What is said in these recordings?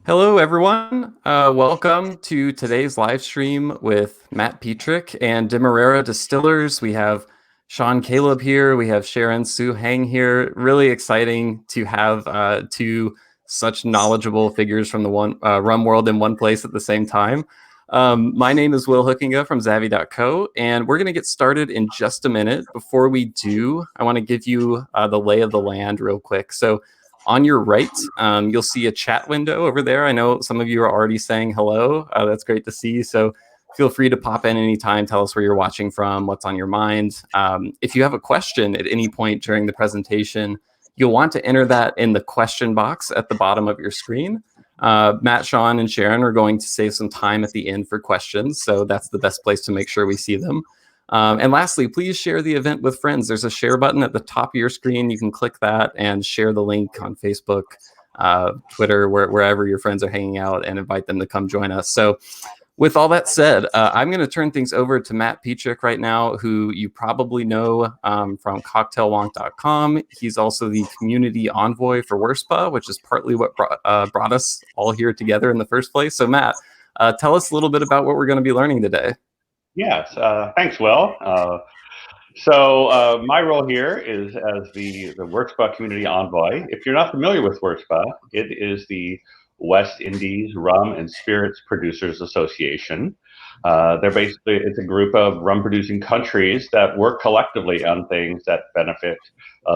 Hello, everyone. Welcome to today's live stream with Matt Petrick and Demerara Distillers. We have Shaun Caleb here. We have Sharon Sue Hang here. Really exciting to have two such knowledgeable figures from the rum world in one place at the same time. My name is Will Hookinga from Zavvi.co, and we're going to get started in just a minute. Before we do, I want to give you the lay of the land real quick. So on your right, you'll see a chat window over there. I know some of you are already saying hello. That's great to see. So feel free to pop in anytime. Tell us where you're watching from, what's on your mind. If you have a question at any point during the presentation, you'll want to enter that in the question box at the bottom of your screen. Matt, Shaun, and Sharon are going to save some time at the end for questions. So that's the best place to make sure we see them. And lastly, please share the event with friends. There's a share button at the top of your screen. You can click that and share the link on Facebook, Twitter, wherever your friends are hanging out, and invite them to come join us. So with all that said, I'm going to turn things over to Matt Petrick right now, who you probably know from cocktailwonk.com. He's also the community envoy for WORSPA, which is partly what brought us all here together in the first place. So Matt, tell us a little bit about what we're going to be learning today. Yes, thanks, Will. My role here is as the WORSPA Community Envoy. If you're not familiar with WORSPA, it is the West Indies Rum and Spirits Producers Association. It's a group of rum-producing countries that work collectively on things that benefit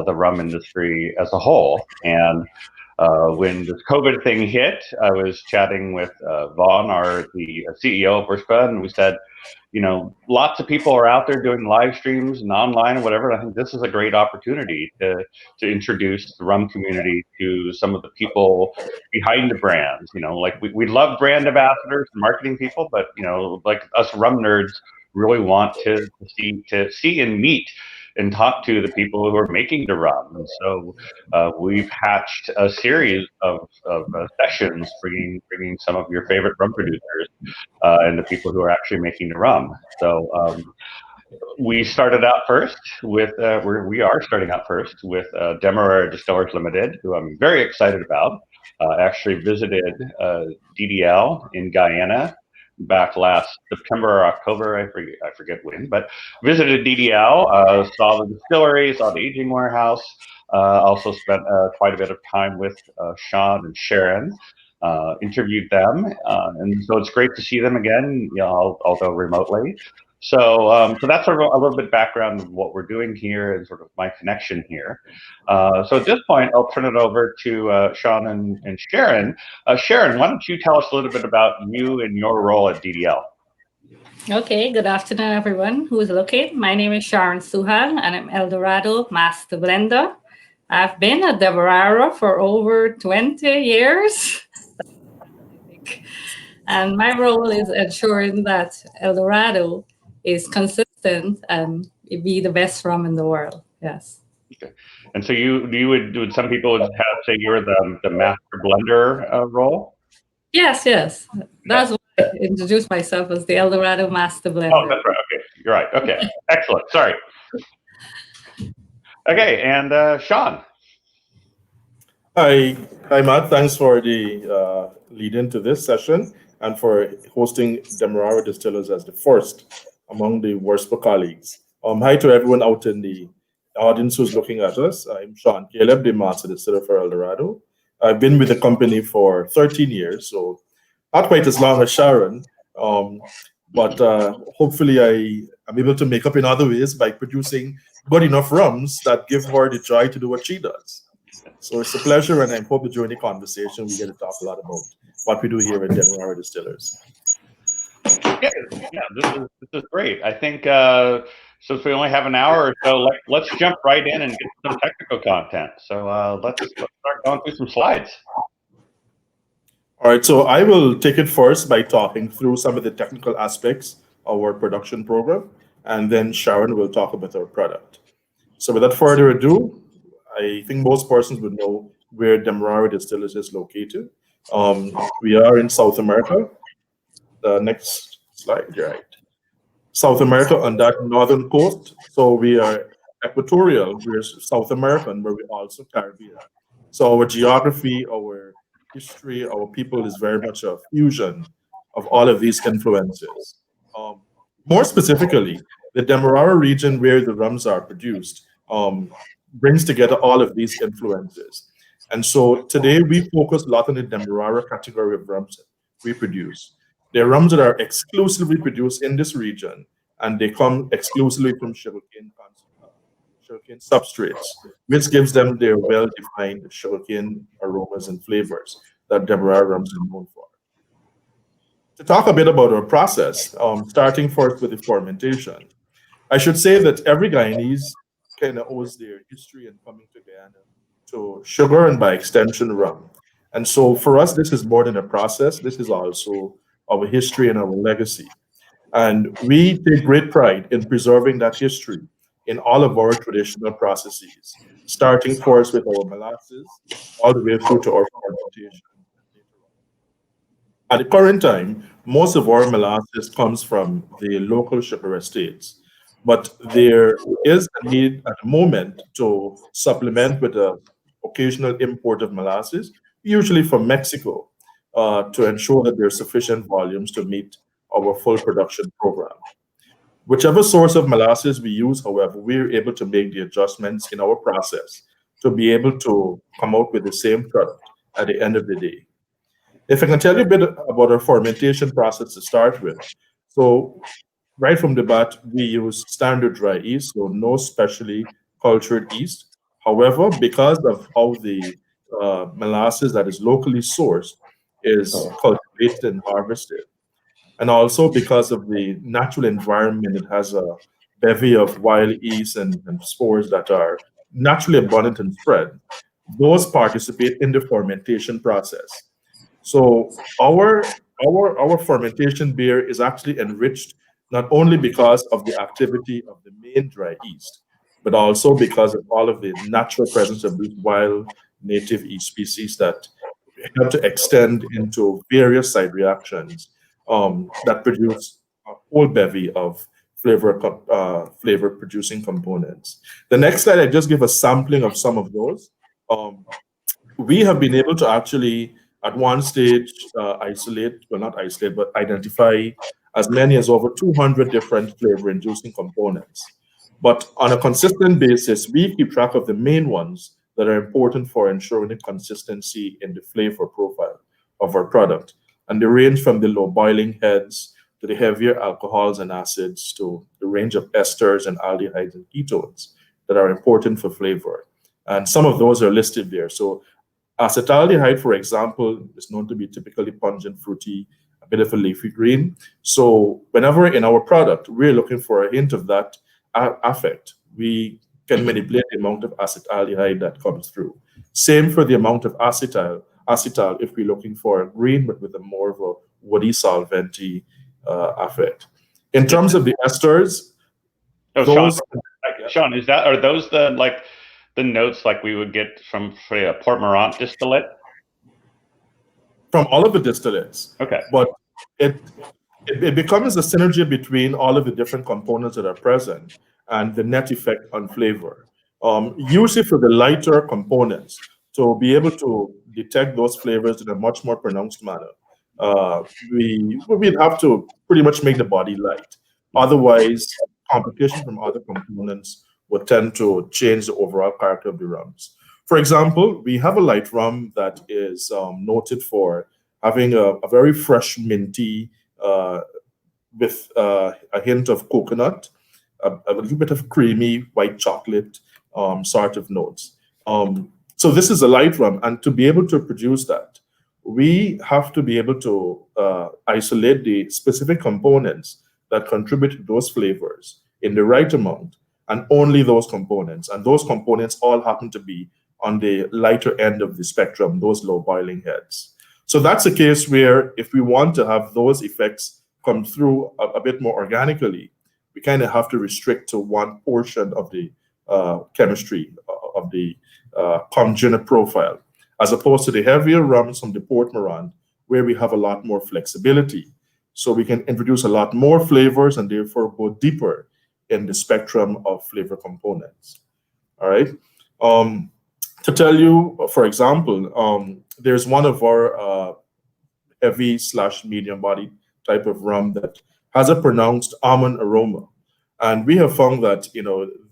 the rum industry as a whole. And when this COVID thing hit, I was chatting with Vaughn, the CEO of WORSPA, and we said, you know, lots of people are out there doing live streams and online and whatever. And I think this is a great opportunity to introduce the rum community to some of the people behind the brands. You know, like we love brand ambassadors and marketing people, but you know, like us rum nerds really want to see and meet and talk to the people who are making the rum. And so we've hatched a series of sessions bringing some of your favorite rum producers and the people who are actually making the rum. So we started out first with, we are starting out first with Demerara Distillers Ltd, who I'm very excited about. Actually visited DDL in Guyana back last September or October, I forget when, but visited DDL, saw the distillery, saw the aging warehouse, also spent quite a bit of time with Shaun and Sharon, interviewed them, and so it's great to see them again, you know, although remotely. So that's a little bit background of what we're doing here and sort of my connection here. So at this point, I'll turn it over to Shaun and Sharon. Sharon, why don't you tell us a little bit about you and your role at DDL? Okay, good afternoon, everyone who is looking. My name is Sharon Suhan, and I'm Eldorado Master Blender. I've been at Demerara for over 20 years. And my role is ensuring that Eldorado is consistent and be the best rum in the world. Yes. Okay. And so would some people would have say you're the master blender role? Yes. That's why I introduced myself as the Eldorado Master Blender. Oh, that's right. Okay, you're right. Okay, excellent. Sorry. Okay, and Shaun. Hi, Matt. Thanks for the lead into this session and for hosting Demerara Distillers as the first among the WORSPA colleagues. Hi to everyone out in the audience who's looking at us. I'm Shaun Caleb, the Master Distiller for Eldorado. I've been with the company for 13 years, so not quite as long as Sharon, but hopefully I am able to make up in other ways by producing good enough rums that give her the joy to do what she does. So it's a pleasure, and I hope that during the conversation we get to talk a lot about what we do here at Demerara Distillers. Yeah, this is great. I think since we only have an hour or so, let's jump right in and get some technical content. So let's start going through some slides. All right, so I will take it first by talking through some of the technical aspects of our production program, and then Sharon will talk about our product. So without further ado, I think most persons would know where Demerara Distillers is located. We are in South America. The next slide, right? South America on that northern coast. So we are equatorial, we're South American, but we're also Caribbean. So our geography, our history, our people is very much a fusion of all of these influences. More specifically, the Demerara region where the rums are produced brings together all of these influences. And so today we focus a lot on the Demerara category of rums we produce. They're rums that are exclusively produced in this region, and they come exclusively from sugarcane substrates, which gives them their well-defined sugarcane aromas and flavors that Demerara rums are known for. To talk a bit about our process, starting first with the fermentation, I should say that every Guyanese kind of owes their history in coming to Guyana to sugar and by extension rum. And so for us, this is more than a process. This is also our history and our legacy. And we take great pride in preserving that history in all of our traditional processes, starting first with our molasses, all the way through to our fermentation. At the current time, most of our molasses comes from the local sugar estates, but there is a need at the moment to supplement with an occasional import of molasses, usually from Mexico, to ensure that there's sufficient volumes to meet our full production program. Whichever source of molasses we use, however, we're able to make the adjustments in our process to be able to come out with the same product at the end of the day. If I can tell you a bit about our fermentation process to start with. So right from the bat, we use standard dry yeast, so no specially cultured yeast. However, because of how the molasses that is locally sourced is cultivated and harvested, and also because of the natural environment, it has a bevy of wild yeast and spores that are naturally abundant and spread, those participate in the fermentation process. So our fermentation beer is actually enriched not only because of the activity of the main dry yeast, but also because of all of the natural presence of these wild native yeast species that help to extend into various side reactions that produce a whole bevy of flavor producing components. The next slide, I just give a sampling of some of those. We have been able to actually, at one stage, not isolate, but identify as many as over 200 different flavor-inducing components. But on a consistent basis, we keep track of the main ones that are important for ensuring the consistency in the flavor profile of our product. And they range from the low boiling heads to the heavier alcohols and acids to the range of esters and aldehydes and ketones that are important for flavor. And some of those are listed there. So acetaldehyde, for example, is known to be typically pungent, fruity, a bit of a leafy green. So whenever in our product, we're looking for a hint of that affect, we can manipulate the amount of acetaldehyde that comes through. Same for the amount of acetal if we're looking for a green, but with a more of a woody, solventy affect. In terms of the esters, Shaun, are those the notes like we would get from, say, a Port Mourant distillate? From all of the distillates. Okay. But it becomes a synergy between all of the different components that are present and the net effect on flavor. Usually for the lighter components, to be able to detect those flavors in a much more pronounced manner, we'd have to pretty much make the body light. Otherwise, competition from other components would tend to change the overall character of the rums. For example, we have a light rum that is noted for having a very fresh minty with a hint of coconut, a little bit of creamy white chocolate sort of notes. So this is a light rum, and to be able to produce that, we have to be able to isolate the specific components that contribute to those flavors in the right amount, and only those components. And those components all happen to be on the lighter end of the spectrum, those low boiling heads. So that's a case where if we want to have those effects come through a bit more organically, we kind of have to restrict to one portion of the chemistry of the congenite profile, as opposed to the heavier rums from the Port Mourant, where we have a lot more flexibility. So we can introduce a lot more flavors and therefore go deeper in the spectrum of flavor components. All right. To tell you, for example, there's one of our heavy/medium body type of rum that has a pronounced almond aroma. And we have found that,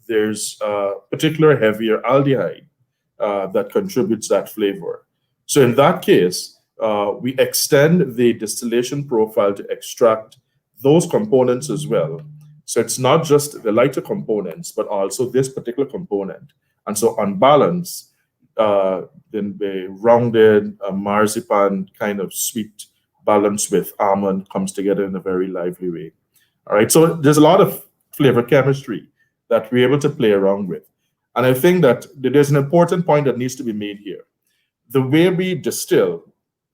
there's a particular heavier aldehyde that contributes that flavor. So in that case, we extend the distillation profile to extract those components as well. So it's not just the lighter components, but also this particular component. And so on balance, then the rounded marzipan kind of sweet balance with almond comes together in a very lively way. All right, so there's a lot of flavor chemistry that we're able to play around with. And I think that there's an important point that needs to be made here. The way we distill,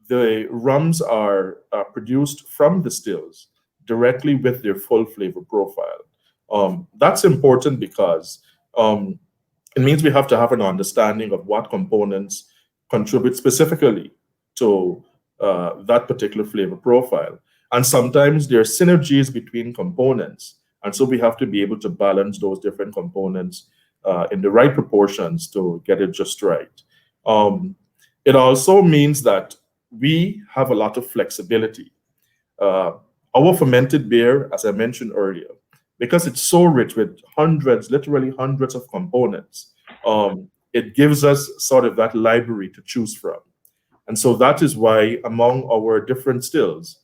the rums are produced from distills directly with their full flavor profile. That's important because it means we have to have an understanding of what components contribute specifically to that particular flavor profile. And sometimes there are synergies between components. And so we have to be able to balance those different components in the right proportions to get it just right. It also means that we have a lot of flexibility. Our fermented beer, as I mentioned earlier, because it's so rich with literally hundreds of components, it gives us sort of that library to choose from. And so that is why among our different stills,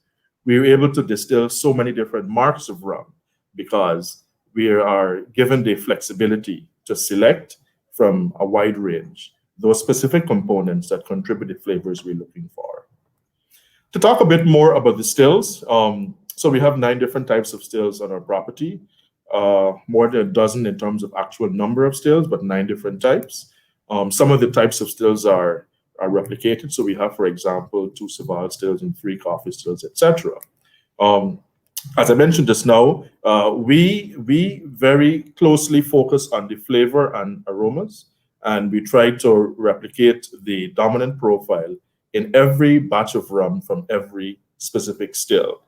we are able to distill so many different marks of rum, because we are given the flexibility to select from a wide range those specific components that contribute the flavors we're looking for. To talk a bit more about the stills, so we have 9 different types of stills on our property, more than a dozen in terms of actual number of stills, but 9 different types. Some of the types of stills are replicated. So we have, for example, 2 Saval stills and 3 coffee stills, etc. As I mentioned just now, we very closely focus on the flavor and aromas, and we try to replicate the dominant profile in every batch of rum from every specific still,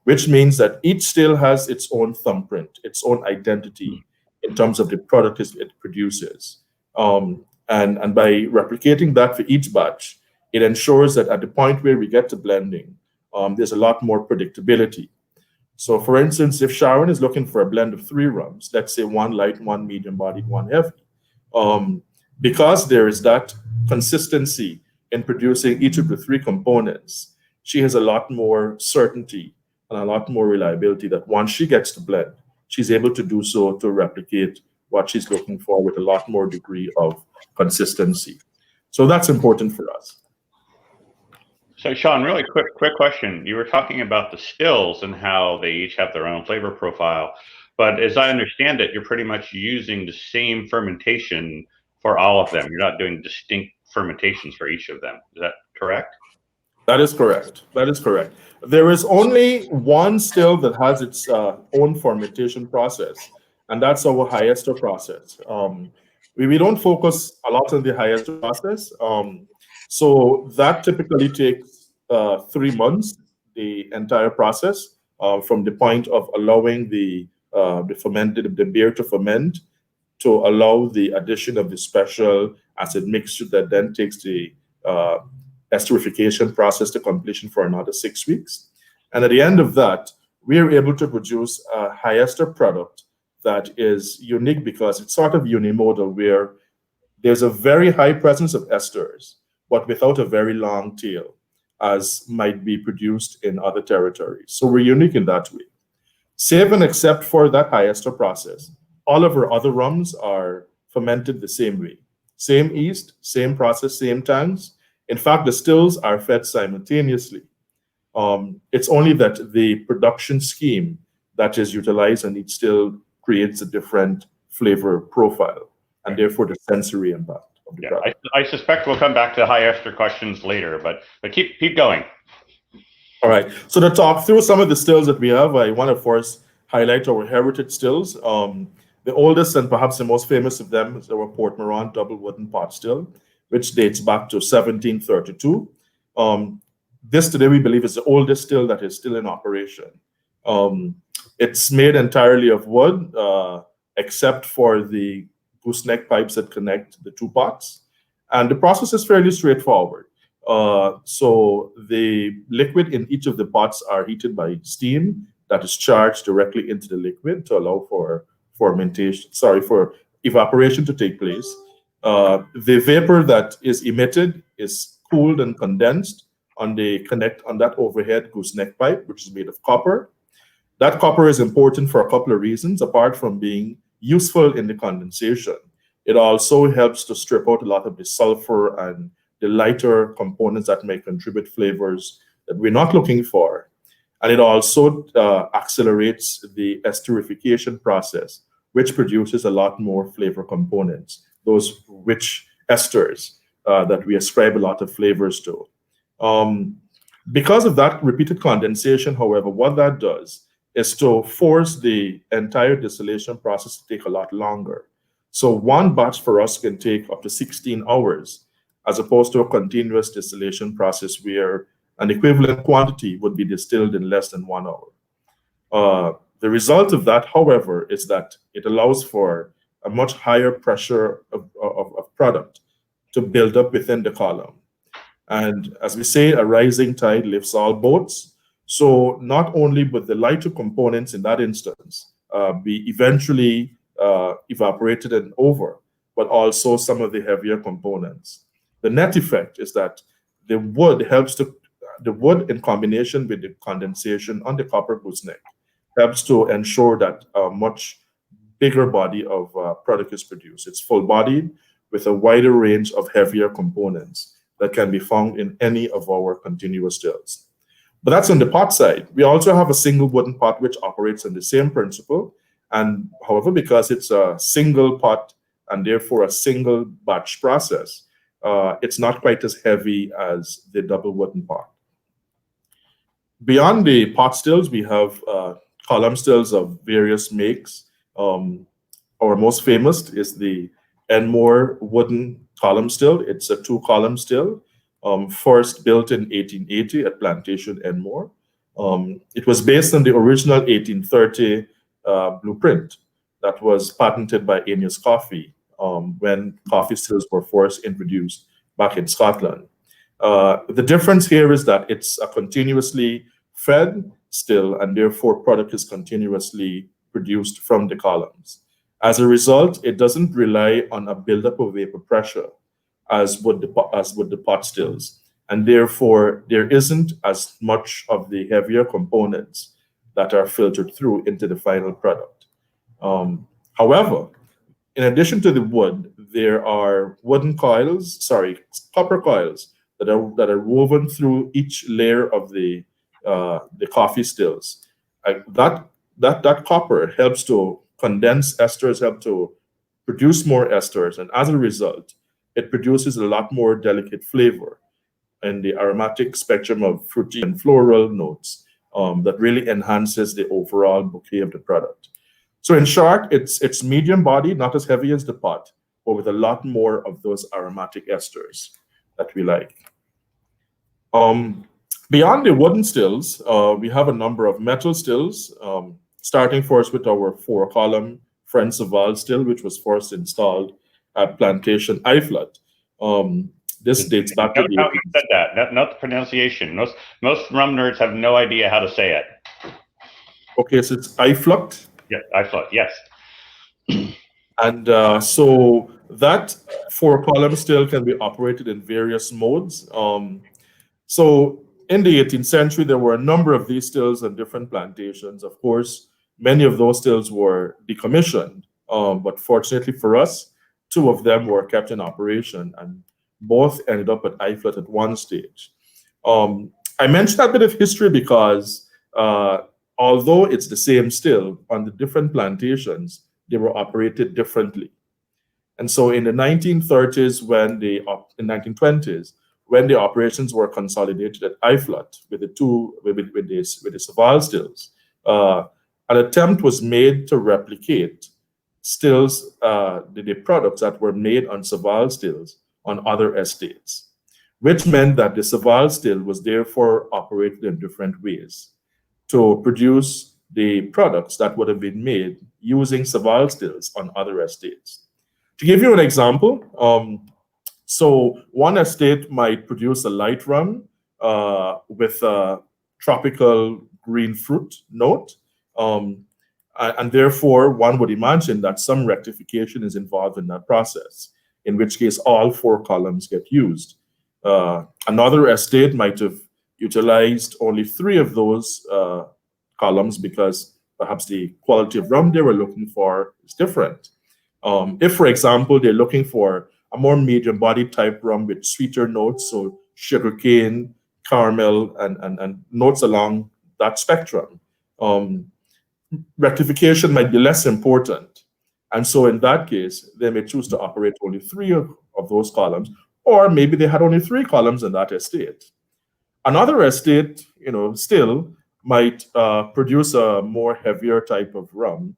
which means that each still has its own thumbprint, its own identity in terms of the product it produces. And by replicating that for each batch, it ensures that at the point where we get to blending, there's a lot more predictability. So for instance, if Sharon is looking for a blend of 3 rums, let's say 1 light, 1 medium bodied, 1 heavy, because there is that consistency in producing each of the 3 components, she has a lot more certainty and a lot more reliability that once she gets to blend, she's able to do so to replicate what she's looking for with a lot more degree of consistency. So that's important for us. So Shaun, really quick question. You were talking about the stills and how they each have their own flavor profile. But as I understand it, you're pretty much using the same fermentation for all of them. You're not doing distinct fermentations for each of them. Is that correct? That is correct. That is correct. There is only one still that has its own fermentation process, and that's our Hyester process. We don't focus a lot on the Hyester process. So that typically takes 3 months, the entire process, from the point of allowing the beer to ferment, to allow the addition of the special acid mixture that then takes the esterification process to completion for another 6 weeks. And at the end of that, we are able to produce a Hyester product that is unique because it's sort of unimodal, where there's a very high presence of esters, but without a very long tail, as might be produced in other territories. So we're unique in that way. Save and except for that Hyester process, all of our other rums are fermented the same way. Same yeast, same process, same tanks. In fact, the stills are fed simultaneously. It's only that the production scheme that is utilized on each still creates a different flavor profile, and therefore the sensory impact. Yeah, I suspect we'll come back to high ester questions later, but keep going. All right. So to talk through some of the stills that we have, I want to first highlight our heritage stills. The oldest and perhaps the most famous of them is our Port Mourant double wooden pot still, which dates back to 1732. This today we believe is the oldest still that is still in operation. It's made entirely of wood, except for the gooseneck pipes that connect the two pots. And the process is fairly straightforward. So the liquid in each of the pots are heated by steam that is charged directly into the liquid to allow for for evaporation to take place. The vapor that is emitted is cooled and condensed on that overhead gooseneck pipe, which is made of copper. That copper is important for a couple of reasons. Apart from being useful in the condensation, it also helps to strip out a lot of the sulfur and the lighter components that may contribute flavors that we're not looking for. And it also accelerates the esterification process, which produces a lot more flavor components, those rich esters that we ascribe a lot of flavors to. Because of that repeated condensation, however, what that does is to force the entire distillation process to take a lot longer. So one batch for us can take up to 16 hours, as opposed to a continuous distillation process where an equivalent quantity would be distilled in less than 1 hour. The result of that, however, is that it allows for a much higher pressure of product to build up within the column. And as we say, a rising tide lifts all boats. So not only would the lighter components in that instance be eventually evaporated and over, but also some of the heavier components. The net effect is that the wood in combination with the condensation on the copper gooseneck helps to ensure that a much bigger body of product is produced. It's full-bodied with a wider range of heavier components that can be found in any of our continuous stills. But that's on the pot side. We also have a single wooden pot which operates on the same principle. And however, because it's a single pot and therefore a single batch process, it's not quite as heavy as the double wooden pot. Beyond the pot stills, we have column stills of various makes. Our most famous is the Enmore wooden column still. It's a 2-column still, first built in 1880 at Plantation Enmore. It was based on the original 1830 blueprint that was patented by Aeneas Coffey when coffee stills were first introduced back in Scotland. The difference here is that it's a continuously fed still, and therefore product is continuously produced from the columns. As a result, it doesn't rely on a buildup of vapor pressure as would the pot stills, and therefore there isn't as much of the heavier components that are filtered through into the final product. However, in addition to the wood, there are copper coils that are woven through each layer of the coffee stills. That copper helps to condense esters, help to produce more esters, and as a result, it produces a lot more delicate flavor and the aromatic spectrum of fruity and floral notes that really enhances the overall bouquet of the product. So in short, it's medium body, not as heavy as the pot, but with a lot more of those aromatic esters that we like. Beyond the wooden stills, we have a number of metal stills, starting first with our 4-column French Saval still, which was first installed at Plantation Iflot. This dates back to the... How you said that, not the pronunciation. Most rum nerds have no idea how to say it. Okay, so it's Iflot? Yeah, Iflot, yes. And so that 4-column still can be operated in various modes. So in the 18th century, there were a number of these stills on different plantations. Of course, many of those stills were decommissioned, but fortunately for us, 2 of them were kept in operation, and both ended up at Iflot at one stage. I mentioned that bit of history because although it's the same still, on the different plantations, they were operated differently. And so in the 1930s, in 1920s, when the operations were consolidated at Iflot with the Saval stills, an attempt was made to replicate stills, the products that were made on Saval stills on other estates, which meant that the Saval still was therefore operated in different ways to produce the products that would have been made using Saval stills on other estates. To give you an example, so one estate might produce a light rum with a tropical green fruit note, and therefore one would imagine that some rectification is involved in that process, in which case all 4 columns get used. Another estate might have utilized only 3 of those columns because perhaps the quality of rum they were looking for is different. If, for example, they're looking for a more medium body type rum with sweeter notes, so sugarcane, caramel, and notes along that spectrum, rectification might be less important. And so in that case, they may choose to operate only 3 of those columns, or maybe they had only 3 columns in that estate. Another estate, still might produce a more heavier type of rum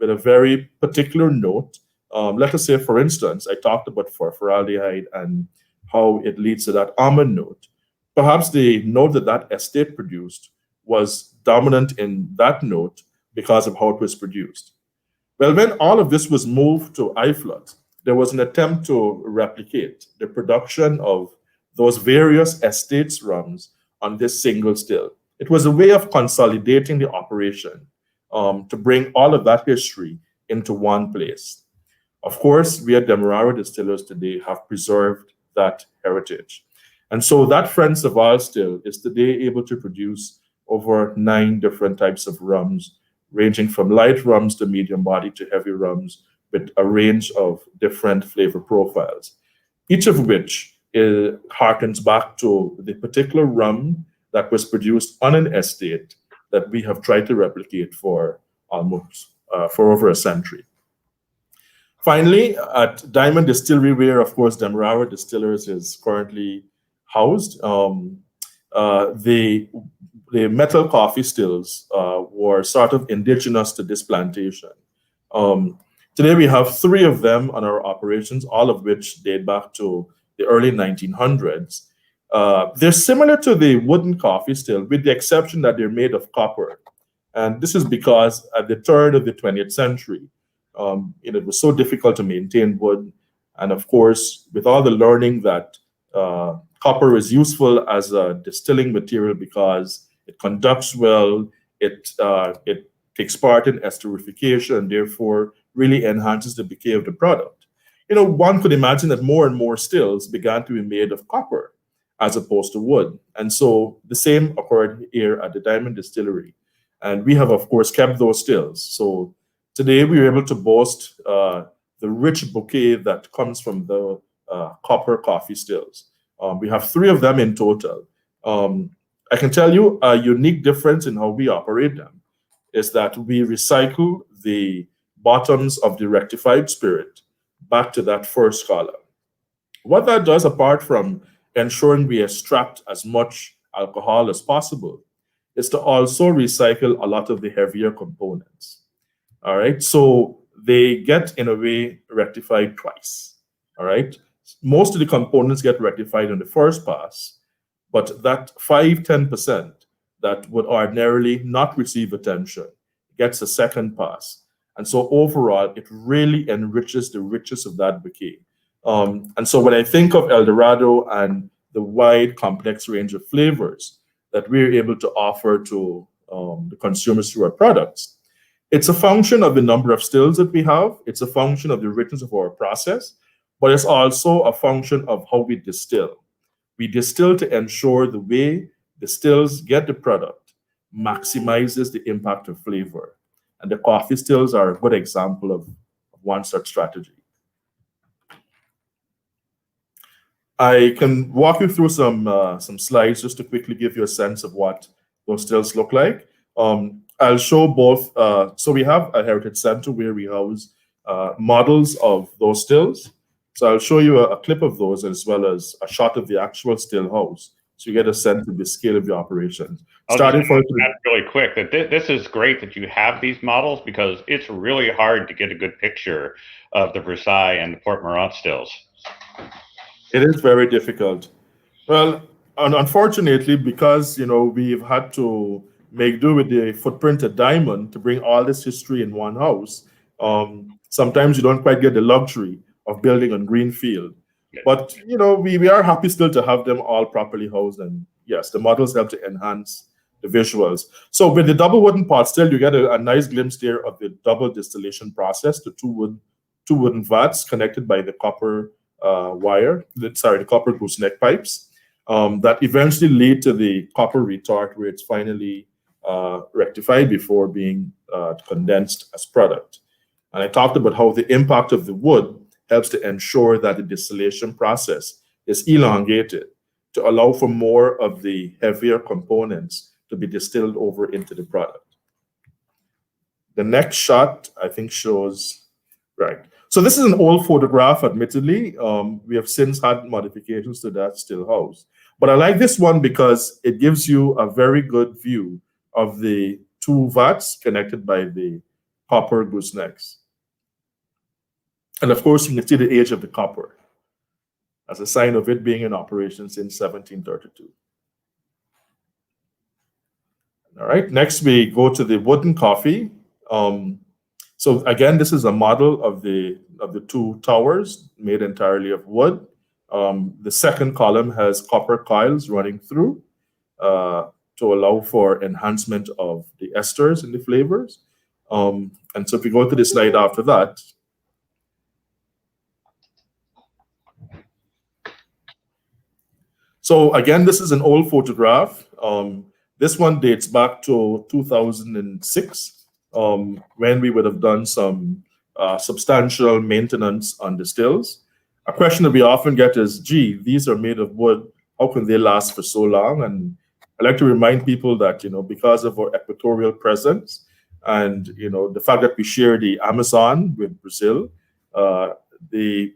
with a very particular note. Let us say, for instance, I talked about formaldehyde and how it leads to that almond note. Perhaps the note that estate produced was dominant in that note because of how it was produced. Well, when all of this was moved to iFlood, there was an attempt to replicate the production of those various estates rums on this single still. It was a way of consolidating the operation to bring all of that history into one place. Of course, we at Demerara Distillers today have preserved that heritage. And so that French Saval still is today able to produce over 9 different types of rums, ranging from light rums to medium body to heavy rums, with a range of different flavor profiles, each of which harkens back to the particular rum that was produced on an estate that we have tried to replicate for over a century. Finally, at Diamond Distillery, where, of course, Demerara Distillers is currently housed, the metal coffee stills were sort of indigenous to this plantation. Today, we have 3 of them on our operations, all of which date back to the early 1900s. They're similar to the wooden coffee still, with the exception that they're made of copper. And this is because at the turn of the 20th century, it was so difficult to maintain wood. And of course, with all the learning that copper is useful as a distilling material because it conducts well, it takes part in esterification, and therefore really enhances the decay of the product. One could imagine that more and more stills began to be made of copper as opposed to wood. And so the same occurred here at the Diamond Distillery. And we have, of course, kept those stills. So today we are able to boast the rich bouquet that comes from the copper coffee stills. We have 3 of them in total. I can tell you a unique difference in how we operate them is that we recycle the bottoms of the rectified spirit back to that first column. What that does, apart from ensuring we extract as much alcohol as possible, is to also recycle a lot of the heavier components. All right, so they get, in a way, rectified twice. All right, most of the components get rectified on the first pass, but that 5–10% that would ordinarily not receive attention gets a second pass. And so overall, it really enriches the richness of that bouquet. And so when I think of El Dorado and the wide, complex range of flavors that we're able to offer to the consumers through our products, it's a function of the number of stills that we have. It's a function of the richness of our process, but it's also a function of how we distill. We distill to ensure the way the stills get the product maximizes the impact of flavor. And the coffee stills are a good example of one such strategy. I can walk you through some slides just to quickly give you a sense of what those stills look like. I'll show both. So we have a heritage center where we house models of those stills. So I'll show you a clip of those as well as a shot of the actual still house, so you get a sense of the scale of the operation. Starting first, really quick, that this is great that you have these models, because it's really hard to get a good picture of the Versailles and the Port Mourant stills. It is very difficult. Well, unfortunately, because we've had to make do with the footprint at Diamond to bring all this history in one house, Sometimes you don't quite get the luxury of building on green field. But, we are happy still to have them all properly housed. And yes, the models help to enhance the visuals. So with the double wooden pot still, you get a nice glimpse there of the double distillation process, the two wooden vats connected by the copper the copper gooseneck pipes that eventually lead to the copper retort where it's finally rectified before being condensed as product. And I talked about how the impact of the wood helps to ensure that the distillation process is elongated to allow for more of the heavier components to be distilled over into the product. The next shot, I think, shows, right. So this is an old photograph, admittedly. We have since had modifications to that still house. But I like this one because it gives you a very good view of the two vats connected by the copper goosenecks. And of course, you can see the age of the copper as a sign of it being in operation since 1732. All right, next we go to the wooden coffee. So again, this is a model of the two towers made entirely of wood. The second column has copper coils running through to allow for enhancement of the esters and the flavors. And so if we go to the slide after that, so again, this is an old photograph. This one dates back to 2006, when we would have done some substantial maintenance on the stills. A question that we often get is, gee, these are made of wood. How can they last for so long? And I like to remind people that, because of our equatorial presence and, the fact that we share the Amazon with Brazil, the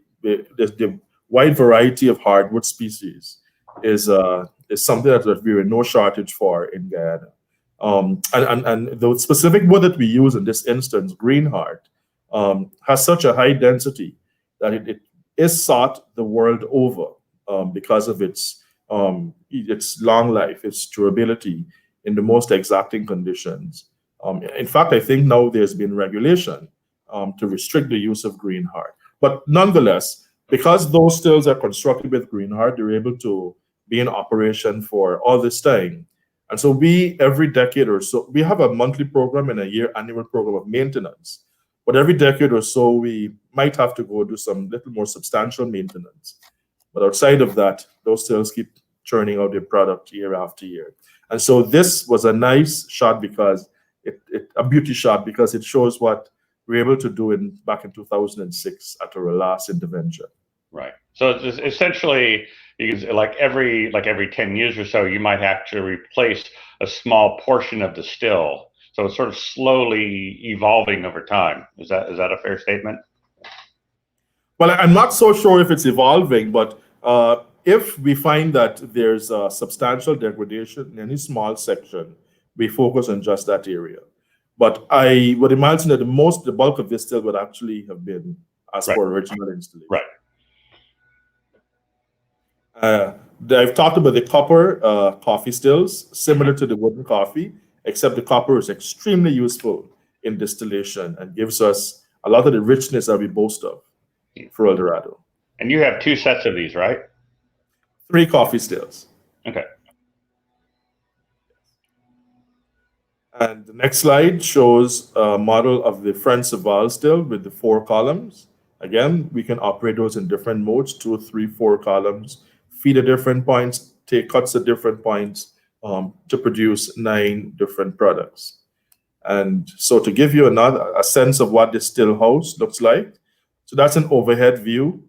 wide variety of hardwood species is something that we're in no shortage for in Guyana. And the specific wood that we use in this instance, Greenheart, has such a high density that it is sought the world over because of its long life, its durability in the most exacting conditions. In fact, I think now there's been regulation to restrict the use of Greenheart. But nonetheless, because those stills are constructed with Greenheart, they're able to be in operation for all this time. And so every decade or so, we have a monthly program and a annual program of maintenance. But every decade or so, we might have to go do some little more substantial maintenance. But outside of that, those stills keep churning out their product year after year. And so this was a nice shot because a beauty shot because it shows what we were able to do back in 2006 at our last intervention. Right. So it's essentially, like every 10 years or so, you might have to replace a small portion of the still. So it's sort of slowly evolving over time. Is that a fair statement? Well, I'm not so sure if it's evolving, but if we find that there's a substantial degradation in any small section, we focus on just that area. But I would imagine that the bulk of this still would actually have been as per original installation. Right. I've talked about the copper coffee stills, similar to the wooden coffee, except the copper is extremely useful in distillation and gives us a lot of the richness that we boast of for El Dorado. And you have 2 sets of these, right? 3 coffee stills. Okay. And the next slide shows a model of the French Saval still with the 4 columns. Again, we can operate those in different modes, 2, 3, 4 columns, feed at different points, take cuts at different points to produce 9 different products. And so to give you a sense of what this still house looks like, so that's an overhead view.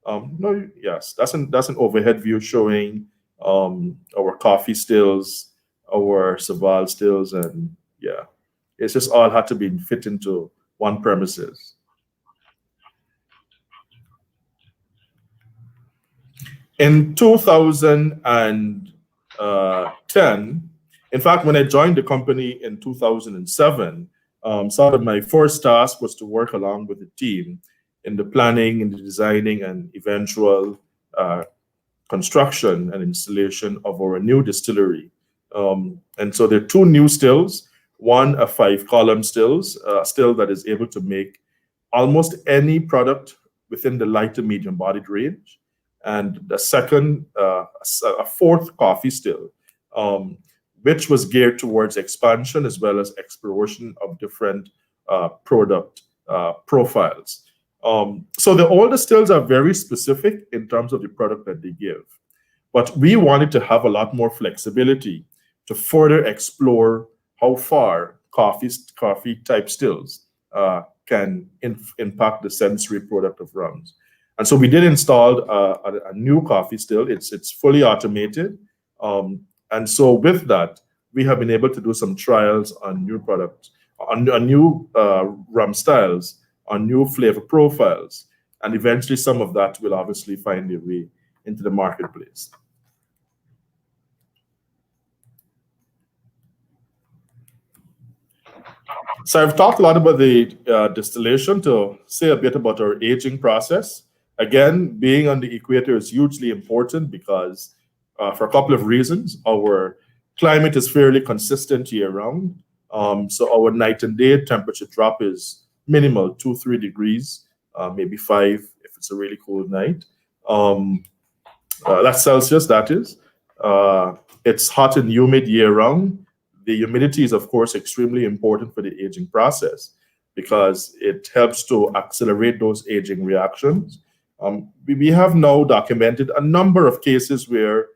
That's an overhead view showing our coffee stills, our Saval stills, and it's just all had to be fit into one premises. In 2010, in fact, when I joined the company in 2007, sort of my first task was to work along with the team in the planning and the designing and eventual construction and installation of our new distillery. And so there are 2 new stills. One, a 5-column still that is able to make almost any product within the light to medium bodied range. And the second, a 4th coffee still, which was geared towards expansion as well as exploration of different product profiles. So the older stills are very specific in terms of the product that they give. But we wanted to have a lot more flexibility to further explore how far coffee type stills can impact the sensory product of rums. And so we did install a new coffee still. It's fully automated. And so with that, we have been able to do some trials on new products, on new rum styles, on new flavor profiles. And eventually some of that will obviously find their way into the marketplace. So I've talked a lot about the distillation. To say a bit about our aging process. Again, being on the equator is hugely important because for a couple of reasons. Our climate is fairly consistent year-round. So our night and day temperature drop is minimal, 2-3 degrees, maybe 5 if it's a really cold night. That's Celsius, that is. It's hot and humid year-round. The humidity is, of course, extremely important for the aging process because it helps to accelerate those aging reactions. We have now documented a number of cases where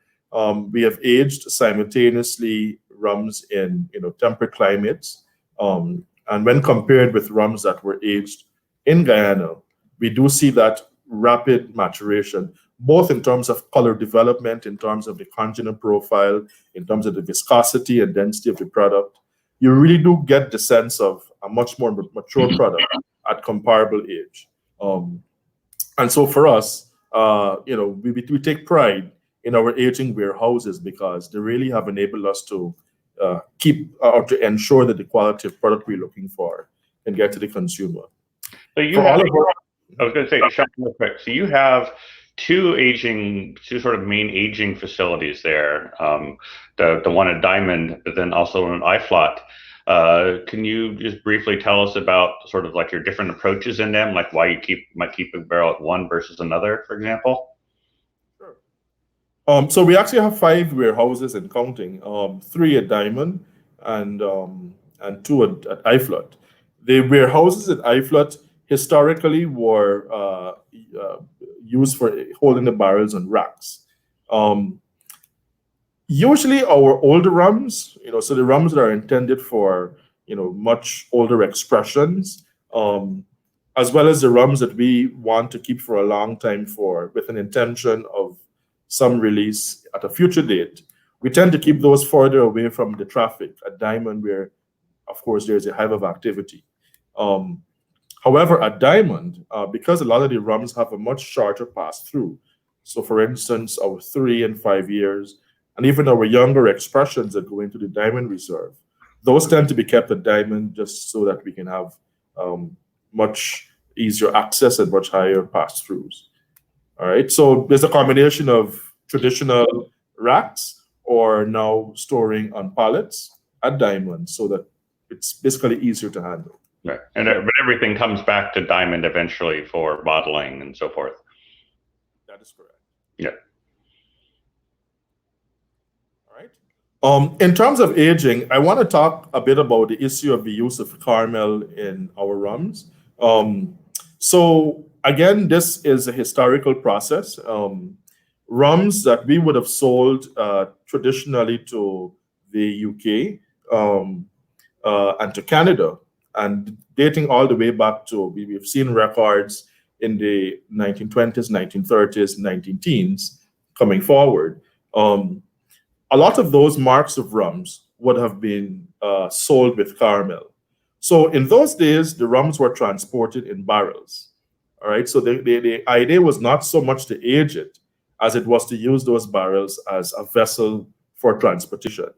we have aged simultaneously rums in temperate climates. And when compared with rums that were aged in Guyana, we do see that rapid maturation, both in terms of color development, in terms of the congener profile, in terms of the viscosity and density of the product. You really do get the sense of a much more mature product at comparable age. And so for us, we take pride in our aging warehouses because they really have enabled us to keep or to ensure that the quality of product we're looking for can get to the consumer. So you have, I was going to say, Shaun, real quick. So you have two sort of main aging facilities there. The one at Diamond, but then also an IFLOT. Can you just briefly tell us about sort of like your different approaches in them, like why you might keep a barrel at one versus another, for example? Sure. So we actually have 5 warehouses and counting, 3 at Diamond and 2 at IFLOT. The warehouses at IFLOT historically were used for holding the barrels on racks. Usually our older rums, so the rums that are intended for, much older expressions, as well as the rums that we want to keep for a long time with an intention of some release at a future date, we tend to keep those further away from the traffic at Diamond where, of course, there's a hive of activity. However, at Diamond, because a lot of the rums have a much shorter pass-through, so for instance, our 3 and 5 years, and even our younger expressions that go into the Diamond Reserve, those tend to be kept at Diamond just so that we can have much easier access and much higher pass-throughs. All right, so there's a combination of traditional racks or now storing on pallets at Diamond so that it's basically easier to handle. Right, but everything comes back to Diamond eventually for bottling and so forth. That is correct. Yeah. All right. In terms of aging, I want to talk a bit about the issue of the use of caramel in our rums. So again, this is a historical process. Rums that we would have sold traditionally to the UK and to Canada, and dating all the way back to, we've seen records in the 1920s, 1930s, 19-teens coming forward. A lot of those marks of rums would have been sold with caramel. So in those days, the rums were transported in barrels. All right, so the idea was not so much to age it as it was to use those barrels as a vessel for transportation.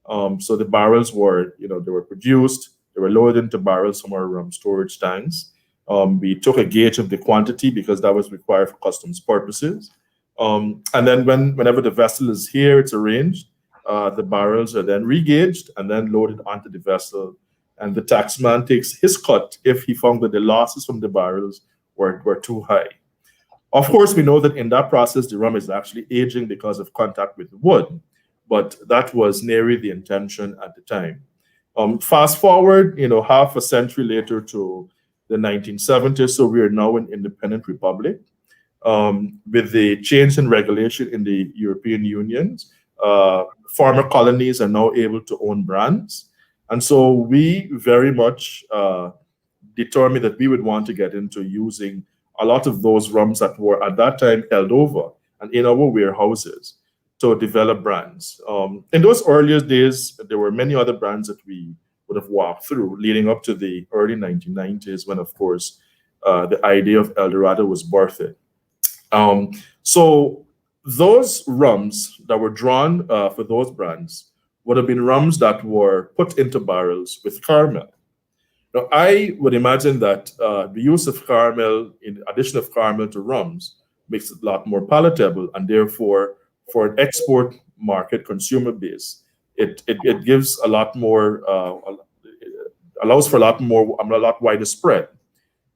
So the barrels were, they were produced, they were loaded into barrels from our rum storage tanks. We took a gauge of the quantity because that was required for customs purposes. And then whenever the vessel is here, it's arranged. the barrels are then regauged and then loaded onto the vessel. And the taxman takes his cut if he found that the losses from the barrels were too high. Of course, we know that in that process, the rum is actually aging because of contact with the wood, but that was nary the intention at the time. Fast forward, half a century later to the 1970s, so we are now an independent republic. With the change in regulation in the European Union, former colonies are now able to own brands. And so we very much determined that we would want to get into using a lot of those rums that were at that time held over and in our warehouses to develop brands. In those earlier days, there were many other brands that we would have walked through leading up to the early 1990s when, of course, the idea of El Dorado was birthed. So those rums that were drawn for those brands would have been rums that were put into barrels with caramel. Now, I would imagine that the use of caramel, in addition of caramel to rums, makes it a lot more palatable, and therefore, for an export market consumer base, it gives a lot more, allows for a lot wider spread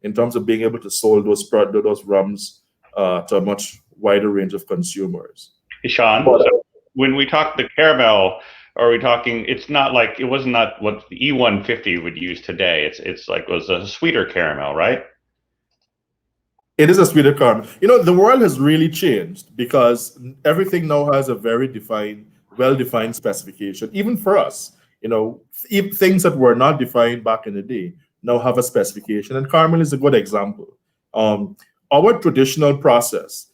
in terms of being able to sell those rums to a much wider range of consumers. Hey, Shaun, so when we talk the caramel, are we talking? It's not like, it wasn't not what the E150 would use today. It's like, it was a sweeter caramel, right? It is a sweeter caramel. The world has really changed because everything now has a very defined, well-defined specification. Even for us, things that were not defined back in the day now have a specification, and caramel is a good example. Our traditional process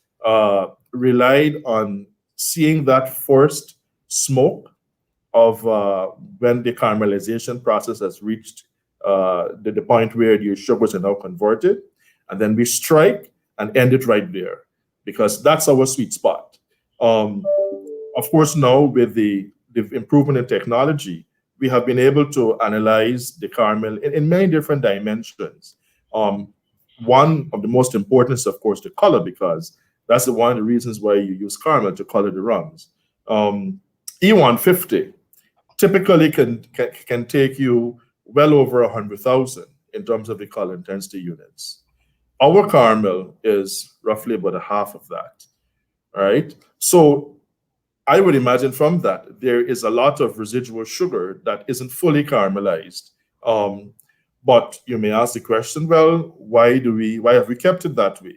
relied on seeing that first smoke of when the caramelization process has reached the point where your sugars are now converted, and then we strike and end it right there because that's our sweet spot. Of course, now with the improvement in technology, we have been able to analyze the caramel in many different dimensions. One of the most important is, of course, the color, because that's one of the reasons why you use caramel to color the rums. E150 typically can take you well over 100,000 in terms of the color intensity units. Our caramel is roughly about a half of that, all right? So I would imagine from that, there is a lot of residual sugar that isn't fully caramelized. But you may ask the question, well, why have we kept it that way?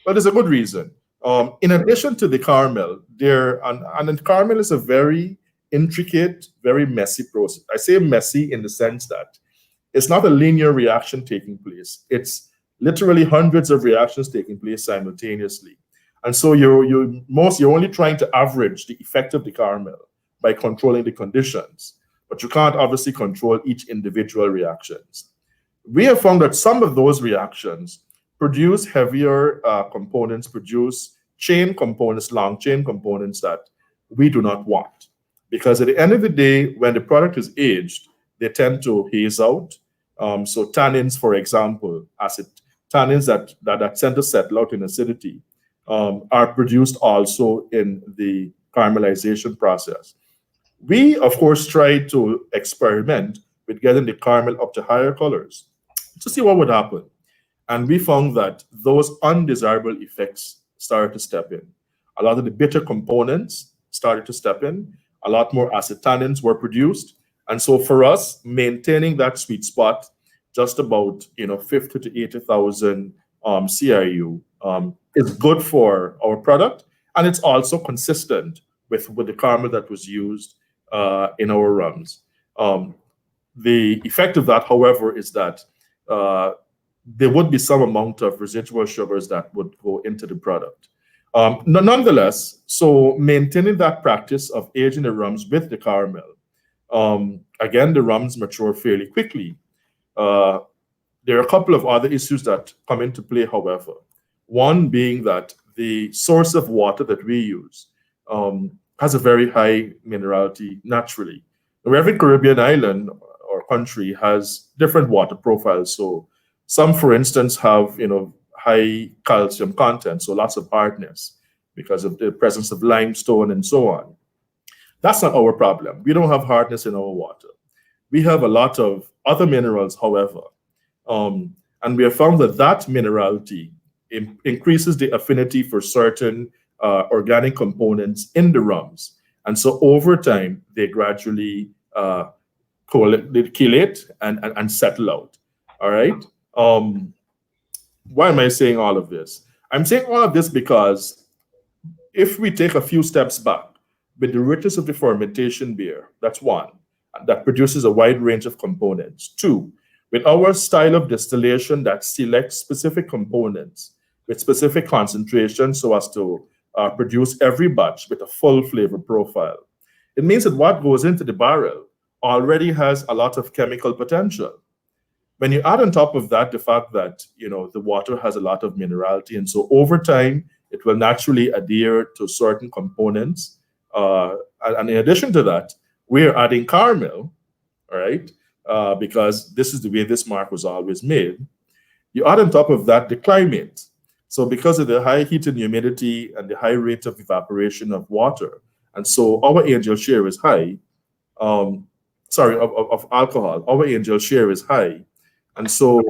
Well, there's a good reason. In addition to the caramel, and caramel is a very intricate, very messy process. I say messy in the sense that it's not a linear reaction taking place. It's literally hundreds of reactions taking place simultaneously. And so you're only trying to average the effect of the caramel by controlling the conditions, but you can't obviously control each individual reactions. We have found that some of those reactions produce heavier components, produce chain components, long chain components that we do not want. Because at the end of the day, when the product is aged, they tend to haze out. So tannins, for example, acid tannins that tend to settle out in acidity are produced also in the caramelization process. We, of course, tried to experiment with getting the caramel up to higher colors to see what would happen. And we found that those undesirable effects started to step in. A lot of the bitter components started to step in. A lot more acid tannins were produced. And so for us, maintaining that sweet spot, just about 50 to 80,000 CIU is good for our product. And it's also consistent with the caramel that was used in our rums. The effect of that, however, is that there would be some amount of residual sugars that would go into the product. Nonetheless, so maintaining that practice of aging the rums with the caramel, again, the rums mature fairly quickly. There are a couple of other issues that come into play, however. One being that the source of water that we use has a very high minerality naturally. Now, every Caribbean island or country has different water profiles. So some, for instance, have high calcium content, so lots of hardness because of the presence of limestone and so on. That's not our problem. We don't have hardness in our water. We have a lot of other minerals, however. And we have found that that minerality increases the affinity for certain organic components in the rums. And so over time, they gradually chelate and settle out. All right. Why am I saying all of this? I'm saying all of this because if we take a few steps back, with the richness of the fermentation beer, that's one, that produces a wide range of components. Two, with our style of distillation that selects specific components with specific concentration so as to produce every batch with a full flavor profile. It means that what goes into the barrel already has a lot of chemical potential. When you add on top of that the fact that the water has a lot of minerality, and so over time it will naturally adhere to certain components. And in addition to that, we're adding caramel, all right, because this is the way this mark was always made. You add on top of that the climate. So because of the high heat and humidity and the high rate of evaporation of water, and so our angel share is high, of alcohol, our angel share is high. And so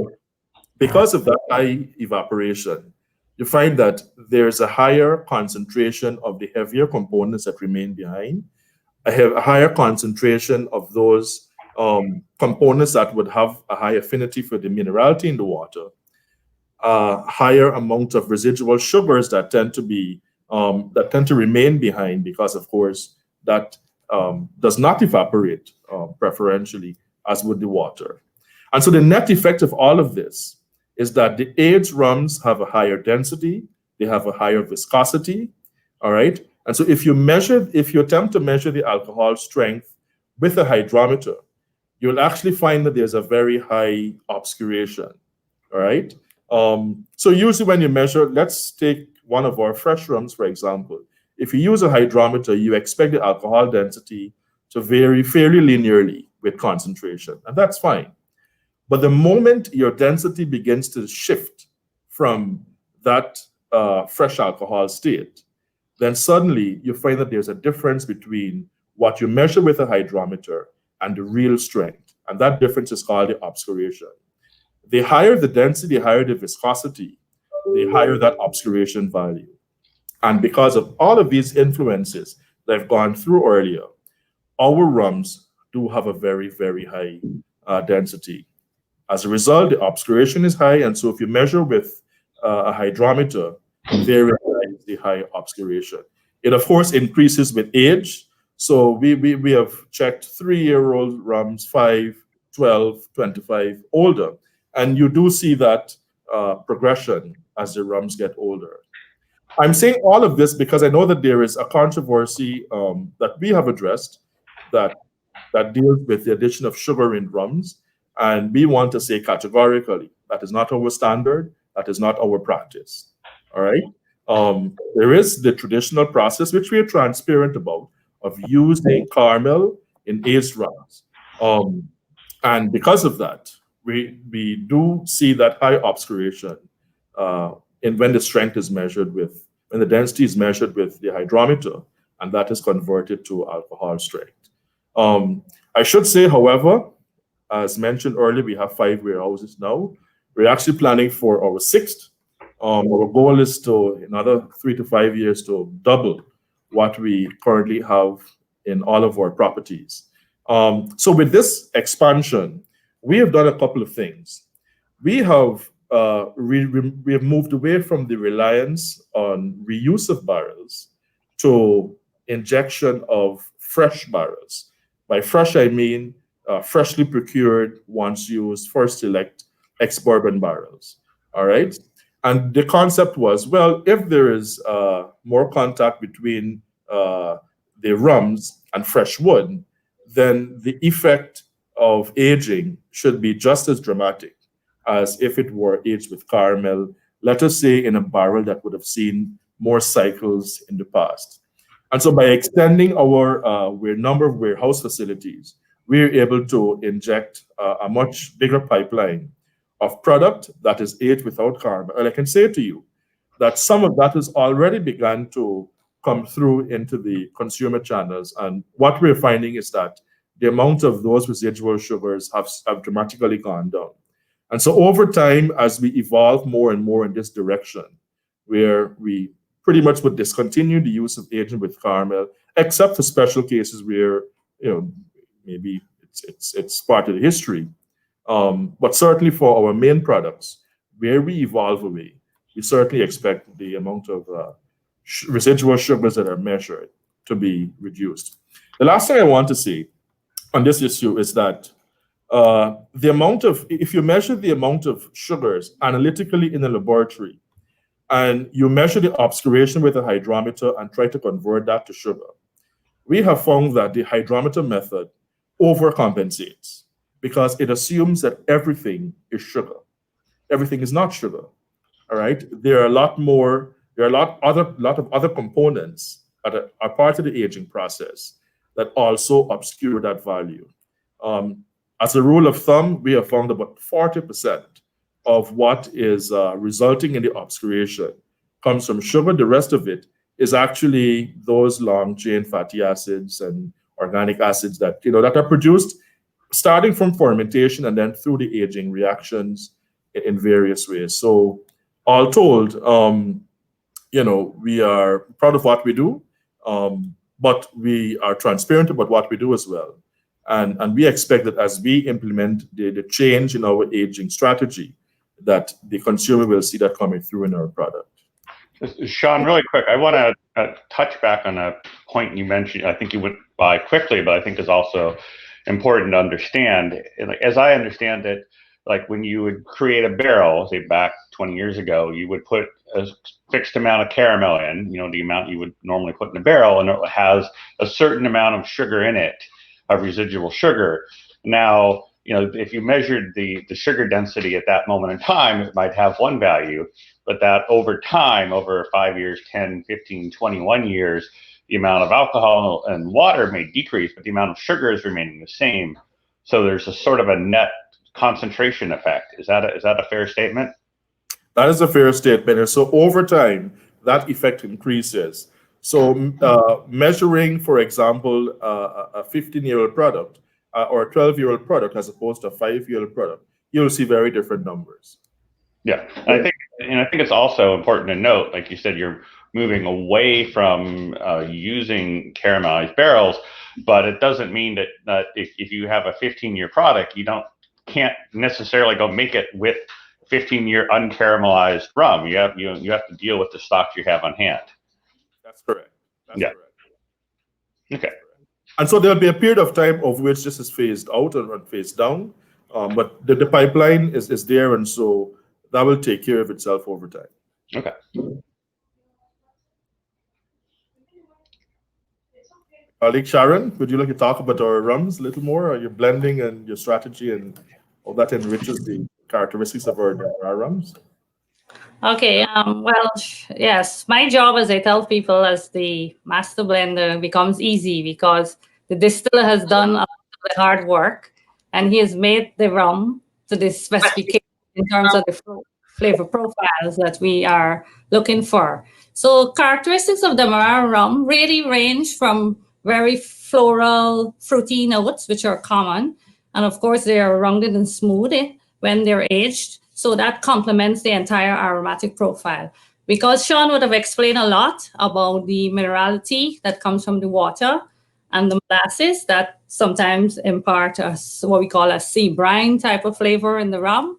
because of that high evaporation, you find that there's a higher concentration of the heavier components that remain behind, a higher concentration of those components that would have a high affinity for the minerality in the water, a higher amount of residual sugars that tend to remain behind because, of course, that does not evaporate preferentially as would the water. And so the net effect of all of this is that the aged rums have a higher density, they have a higher viscosity, all right? And so if you attempt to measure the alcohol strength with a hydrometer, you'll actually find that there's a very high obscuration, all right? So usually when you measure, let's take one of our fresh rums, for example. If you use a hydrometer, you expect the alcohol density to vary fairly linearly with concentration, and that's fine. But the moment your density begins to shift from that fresh alcohol state, then suddenly you find that there's a difference between what you measure with a hydrometer and the real strength. And that difference is called the obscuration. The higher the density, the higher the viscosity, the higher that obscuration value. And because of all of these influences that I've gone through earlier, our rums do have a very, very high density. As a result, the obscuration is high, and so if you measure with a hydrometer, there is the high obscuration. It, of course, increases with age. So we have checked 3-year-old rums, 5, 12, 25, older. And you do see that progression as the rums get older. I'm saying all of this because I know that there is a controversy that we have addressed that deals with the addition of sugar in rums. And we want to say categorically, that is not our standard, that is not our practice, all right? There is the traditional process, which we are transparent about, of using caramel in aged rums. And because of that, we do see that high obscuration when the strength is measured with, when the density is measured with the hydrometer, and that is converted to alcohol strength. I should say, however, as mentioned earlier, we have 5 warehouses now. We're actually planning for our 6th. Our goal is to, another 3 to 5 years, to double what we currently have in all of our properties. So with this expansion, we have done a couple of things. We have moved away from the reliance on reuse of barrels to injection of fresh barrels. By fresh, I mean freshly procured, once used, first select ex-bourbon barrels, all right? And the concept was, well, if there is more contact between the rums and fresh wood, then the effect of aging should be just as dramatic as if it were aged with caramel, let us say in a barrel that would have seen more cycles in the past. And so by extending our number of warehouse facilities, we're able to inject a much bigger pipeline of product that is aged without caramel. And I can say to you that some of that has already begun to come through into the consumer channels. And what we're finding is that the amount of those residual sugars have dramatically gone down. And so over time, as we evolve more and more in this direction, where we pretty much would discontinue the use of aging with caramel, except for special cases where, maybe it's part of the history. But certainly for our main products, where we evolve away, we certainly expect the amount of residual sugars that are measured to be reduced. The last thing I want to say on this issue is that if you measure the amount of sugars analytically in a laboratory, and you measure the obscuration with a hydrometer and try to convert that to sugar, we have found that the hydrometer method overcompensates because it assumes that everything is sugar. Everything is not sugar. All right. There are a lot of other components that are part of the aging process that also obscure that value. As a rule of thumb, we have found about 40% of what is resulting in the obscuration comes from sugar. The rest of it is actually those long chain fatty acids and organic acids that that are produced starting from fermentation and then through the aging reactions in various ways. So all told, we are proud of what we do, but we are transparent about what we do as well. And we expect that as we implement the change in our aging strategy, that the consumer will see that coming through in our product. Shaun, really quick, I want to touch back on a point you mentioned. I think you went by quickly, but I think is also important to understand. As I understand it, like when you would create a barrel, say back 20 years ago, you would put a fixed amount of caramel in, the amount you would normally put in a barrel, and it has a certain amount of sugar in it, of residual sugar. Now, if you measured the sugar density at that moment in time, it might have one value, but that over time, over 5 years, 10, 15, 21 years, the amount of alcohol and water may decrease, but the amount of sugar is remaining the same. So there's a sort of a net concentration effect. Is that a fair statement? That is a fair statement. And so over time, that effect increases. So measuring, for example, a 15-year-old product or a 12-year-old product as opposed to a 5-year-old product, you'll see very different numbers. Yeah, and I think it's also important to note, like you said, you're moving away from using caramelized barrels, but it doesn't mean that if you have a 15-year product, you can't necessarily go make it with 15-year uncaramelized rum. You have to deal with the stocks you have on hand. That's correct. That's correct. Okay. And so there'll be a period of time of which this is phased out and phased down, but the pipeline is there, and so that will take care of itself over time. Okay. Colleague Sharon, would you like to talk about our rums a little more, or your blending and your strategy and all that enriches the characteristics of our rums? Okay, well, yes, my job, as I tell people, as the master blender becomes easy because the distiller has done a lot of the hard work and he has made the rum to the specification in terms of the flavor profiles that we are looking for. So characteristics of Demerara rum really range from very floral, fruity notes, which are common. And of course, they are rounded and smooth when they're aged. So that complements the entire aromatic profile. Because Shaun would have explained a lot about the minerality that comes from the water and the molasses that sometimes impart what we call a sea brine type of flavor in the rum.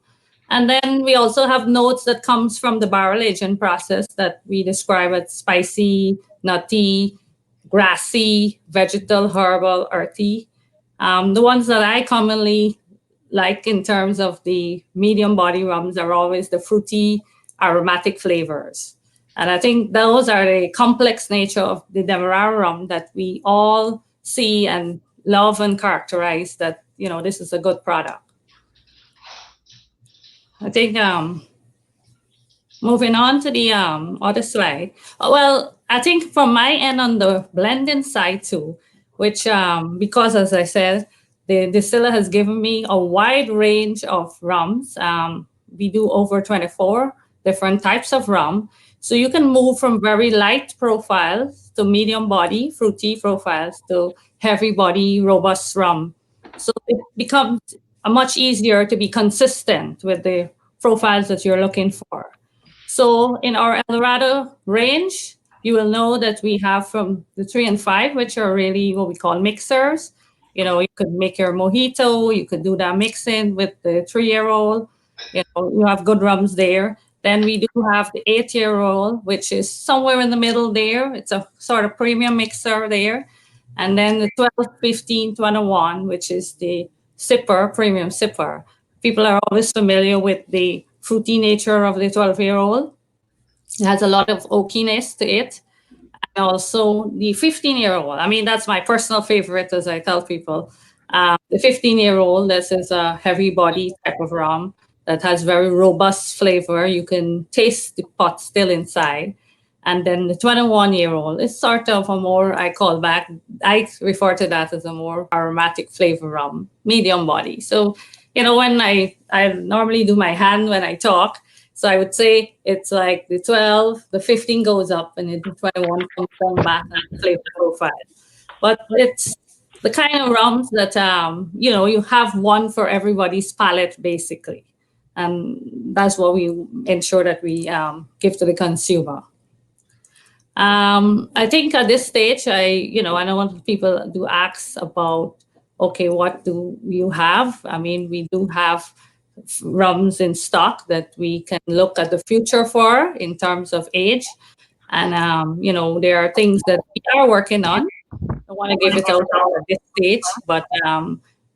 And then we also have notes that comes from the barrel aging process that we describe as spicy, nutty, grassy, vegetal, herbal, earthy. The ones that I commonly like in terms of the medium body rums are always the fruity, aromatic flavors. And I think those are the complex nature of the Demerara rum that we all see and love and characterize that, this is a good product. I think moving on to the other slide. Well, I think from my end on the blending side too, which because as I said, the distiller has given me a wide range of rums. We do over 24 different types of rum. So you can move from very light profiles to medium body, fruity profiles to heavy body, robust rum. So it becomes much easier to be consistent with the profiles that you're looking for. So in our Eldorado range, you will know that we have from the 3 and 5, which are really what we call mixers. You know, you could make your mojito, you could do that mixing with the 3-year-old. You know, you have good rums there. Then we do have the 8-year-old, which is somewhere in the middle there. It's a sort of premium mixer there. And then the 12, 15, 21, which is the sipper, premium sipper. People are always familiar with the fruity nature of the 12-year-old. It has a lot of oakiness to it. And also the 15-year-old. I mean, that's my personal favorite, as I tell people. The 15-year-old, this is a heavy body type of rum that has very robust flavor. You can taste the pot still inside. And then the 21-year-old is sort of a more, I refer to that as a more aromatic flavor rum, medium body. So, you know, when I normally do my hand when I talk, so I would say it's like the 12, the 15 goes up, and the 21 comes down back on the flavor profile. But it's the kind of rums that, you know, you have one for everybody's palate, basically. And that's what we ensure that we give to the consumer. I think at this stage, I know what people do ask about, okay, what do you have? I mean, we do have rums in stock that we can look at the future for in terms of age. And, you know, there are things that we are working on. I don't want to give it out at this stage, but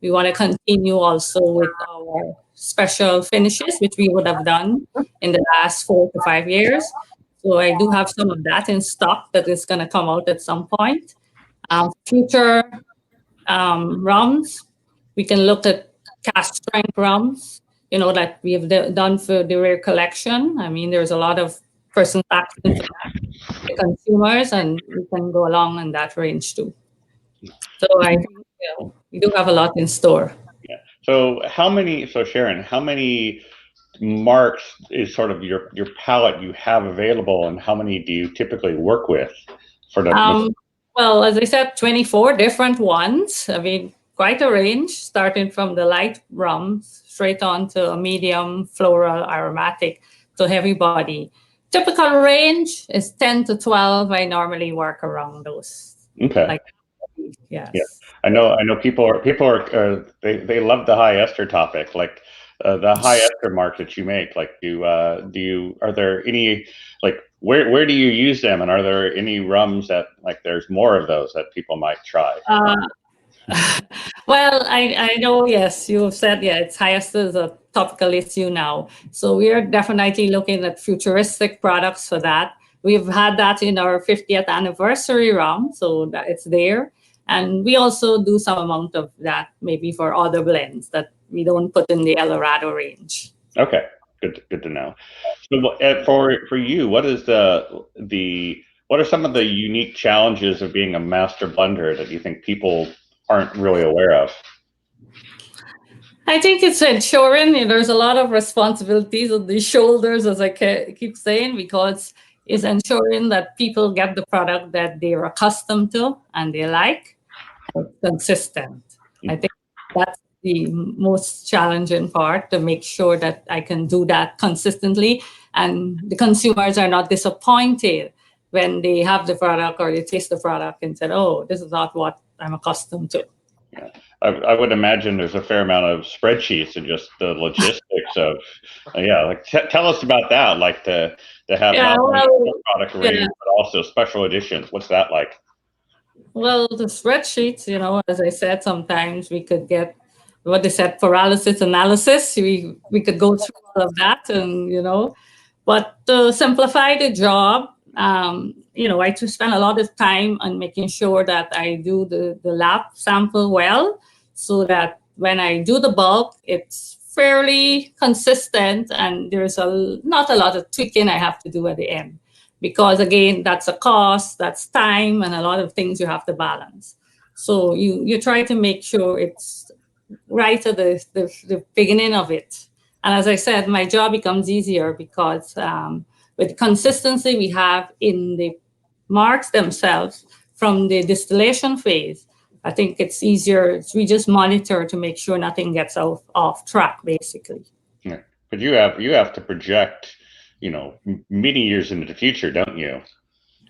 we want to continue also with our special finishes, which we would have done in the last 4 to 5 years. So I do have some of that in stock that is going to come out at some point. Future rums, we can look at cask strength rums, you know, that we have done for the rare collection. I mean, there's a lot of persons asking for that, the consumers, and we can go along in that range too. So I think we do have a lot in store. Yeah. So Sharon, how many marks is sort of your palette you have available, and how many do you typically work with for the? Well, as I said, 24 different ones. I mean, quite a range, starting from the light rums straight on to a medium floral aromatic to heavy body. Typical range is 10 to 12. I normally work around those. Okay. Yes. Yeah. I know people are they love the high ester topic, like the high ester mark that you make. Like, are there any, like, where do you use them, and are there any rums that, like, there's more of those that people might try? Well, I know, yes, you have said, it's high ester is a topical issue now. So we are definitely looking at futuristic products for that. We've had that in our 50th anniversary rum, so that it's there. And we also do some amount of that maybe for other blends that we don't put in the Eldorado range. Okay, good to know. So for you, what is what are some of the unique challenges of being a master blender that you think people aren't really aware of? I think it's ensuring there's a lot of responsibilities on the shoulders, as I keep saying, because it's ensuring that people get the product that they're accustomed to and they like, and it's consistent. I think that's the most challenging part, to make sure that I can do that consistently and the consumers are not disappointed when they have the product or they taste the product and said, oh, this is not what I'm accustomed to. Yeah. I would imagine there's a fair amount of spreadsheets and just the logistics of, like tell us about that, like to have not only product range, but also special editions. What's that like? Well, the spreadsheets, as I said, sometimes we could get what they said, paralysis analysis. We could go through all of that and, but to simplify the job, I just spend a lot of time on making sure that I do the lab sample well, so that when I do the bulk, it's fairly consistent and there's not a lot of tweaking I have to do at the end. Because again, that's a cost, that's time, and a lot of things you have to balance. So you try to make sure it's right at the beginning of it. And as I said, my job becomes easier because with consistency we have in the marks themselves from the distillation phase, I think it's easier. We just monitor to make sure nothing gets off track, basically. Yeah. But you have to project, many years into the future, don't you?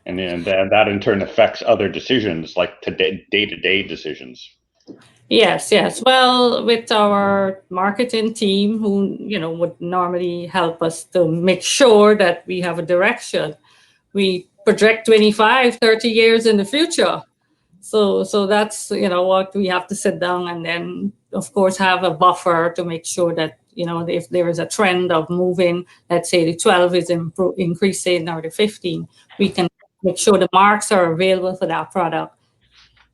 And then that in turn affects other decisions, like day-to-day decisions. Yes. Well, with our marketing team, who would normally help us to make sure that we have a direction, we project 25, 30 years in the future. So that's what we have to sit down, and then of course have a buffer to make sure that if there is a trend of moving, let's say the 12 is increasing or the 15, we can make sure the marks are available for that product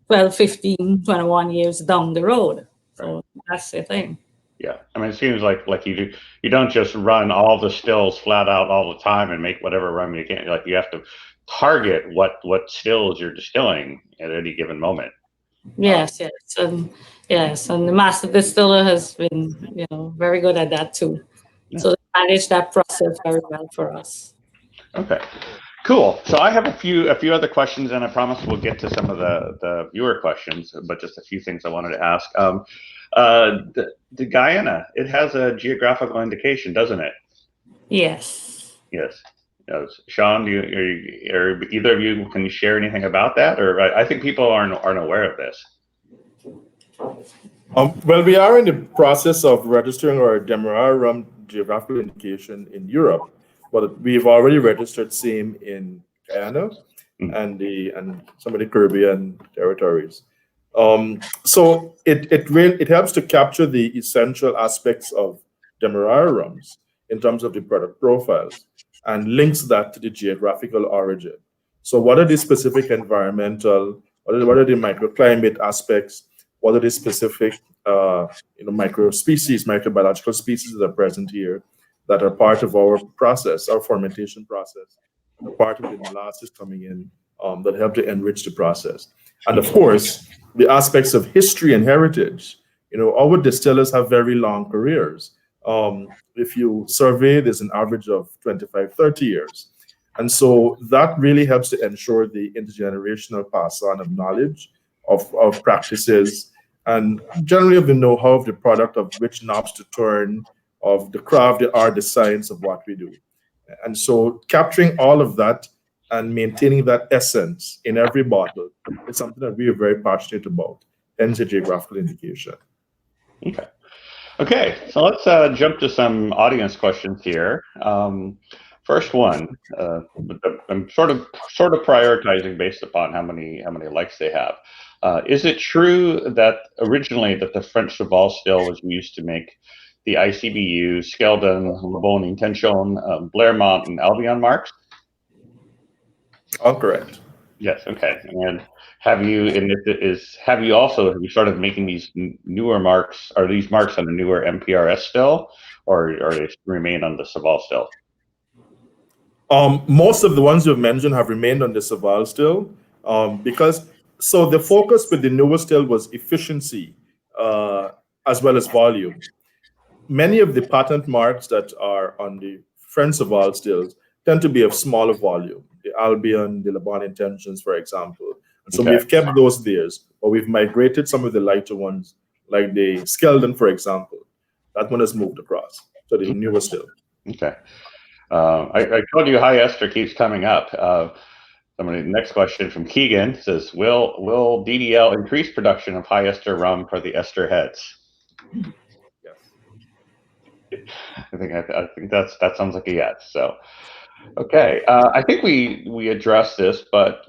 12, 15, 21 years down the road. So that's the thing. Yeah, I mean, it seems like you don't just run all the stills flat out all the time and make whatever rum you can. Like, you have to target what stills you're distilling at any given moment. Yes, and the master distiller has been very good at that too. Yeah. So they manage that process very well for us. Okay, cool. So I have a few other questions, and I promise we'll get to some of the viewer questions, but just a few things I wanted to ask. The Guyana, it has a geographical indication, doesn't it? Yes. Yes. Shaun, are either of you, can you share anything about that? Or I think people aren't aware of this. Well, we are in the process of registering our Demerara Rum geographical indication in Europe, but we've already registered same in Guyana and some of the Caribbean territories. So it helps to capture the essential aspects of Demerara rums in terms of the product profiles, and links that to the geographical origin. So what are the specific environmental, what are the microclimate aspects, what are the specific microbiological species that are present here that are part of our process, our fermentation process, part of the molasses coming in that help to enrich the process. And of course, the aspects of history and heritage. Our distillers have very long careers. If you survey, there's an average of 25, 30 years. And so that really helps to ensure the intergenerational pass on of knowledge, of practices, and generally of the know-how of the product, of which knobs to turn, of the craft, the art, the science of what we do. And so capturing all of that and maintaining that essence in every bottle is something that we are very passionate about, hence the geographical indication. Okay, so let's jump to some audience questions here. First one, I'm sort of prioritizing based upon how many likes they have. Is it true that originally that the French Cheval still was used to make the ICBU, Skeldon, Le Bon Intention, Blairmont, and Albion marks? All correct. Yes. Okay. And have you started making these newer marks? Are these marks on the newer MPRS still, or they remain on the Saval still? Most of the ones you've mentioned have remained on the Saval still, because the focus with the newer still was efficiency as well as volume. Many of the patent marks that are on the French Saval stills tend to be of smaller volume. The Albion, the Le Bon Intentions, for example. And so we've kept those there, but we've migrated some of the lighter ones, like the Skeldon, for example. That one has moved across to the newer still. Okay. I told you high ester keeps coming up. The next question from Keegan says, will DDL increase production of high ester rum for the ester heads? Yes. I think that sounds like a yes. So, okay. I think we addressed this, but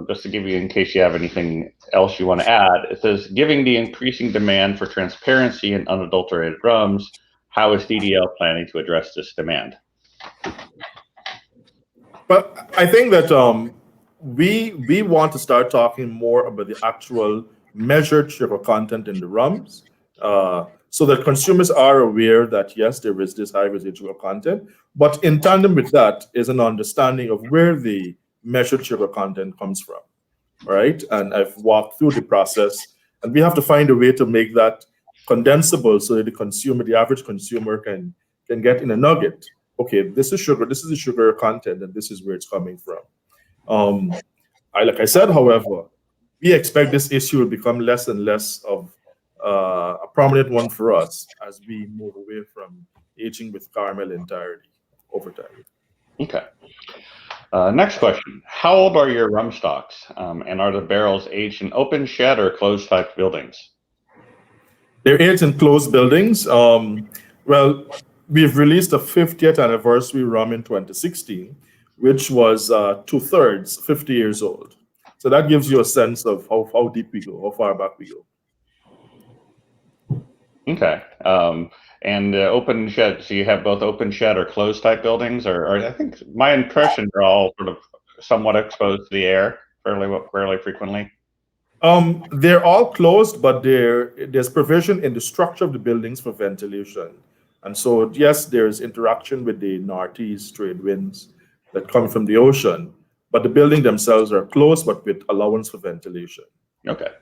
just to give you, in case you have anything else you want to add, it says, given the increasing demand for transparency in unadulterated rums, how is DDL planning to address this demand? But I think that we want to start talking more about the actual measured sugar content in the rums, so that consumers are aware that, yes, there is this high residual content, but in tandem with that is an understanding of where the measured sugar content comes from, right? And I've walked through the process, and we have to find a way to make that condensable so that the average consumer can get in a nugget okay, this is sugar, this is the sugar content, and this is where it's coming from. Like I said, however, we expect this issue will become less and less of a prominent one for us as we move away from aging with caramel entirely over time. Okay. Next question. How old are your rum stocks? And are the barrels aged in open shed or closed type buildings? They're aged in closed buildings. Well, we've released a 50th anniversary rum in 2016, which was 2/3, 50 years old. So that gives you a sense of how deep we go, how far back we go. Okay. And open shed, so you have both open shed or closed type buildings, or I think my impression are all sort of somewhat exposed to the air fairly frequently. They're all closed, but there's provision in the structure of the buildings for ventilation. And so, yes, there's interaction with the northeast trade winds that come from the ocean, but the buildings themselves are closed, but with allowance for ventilation. Okay.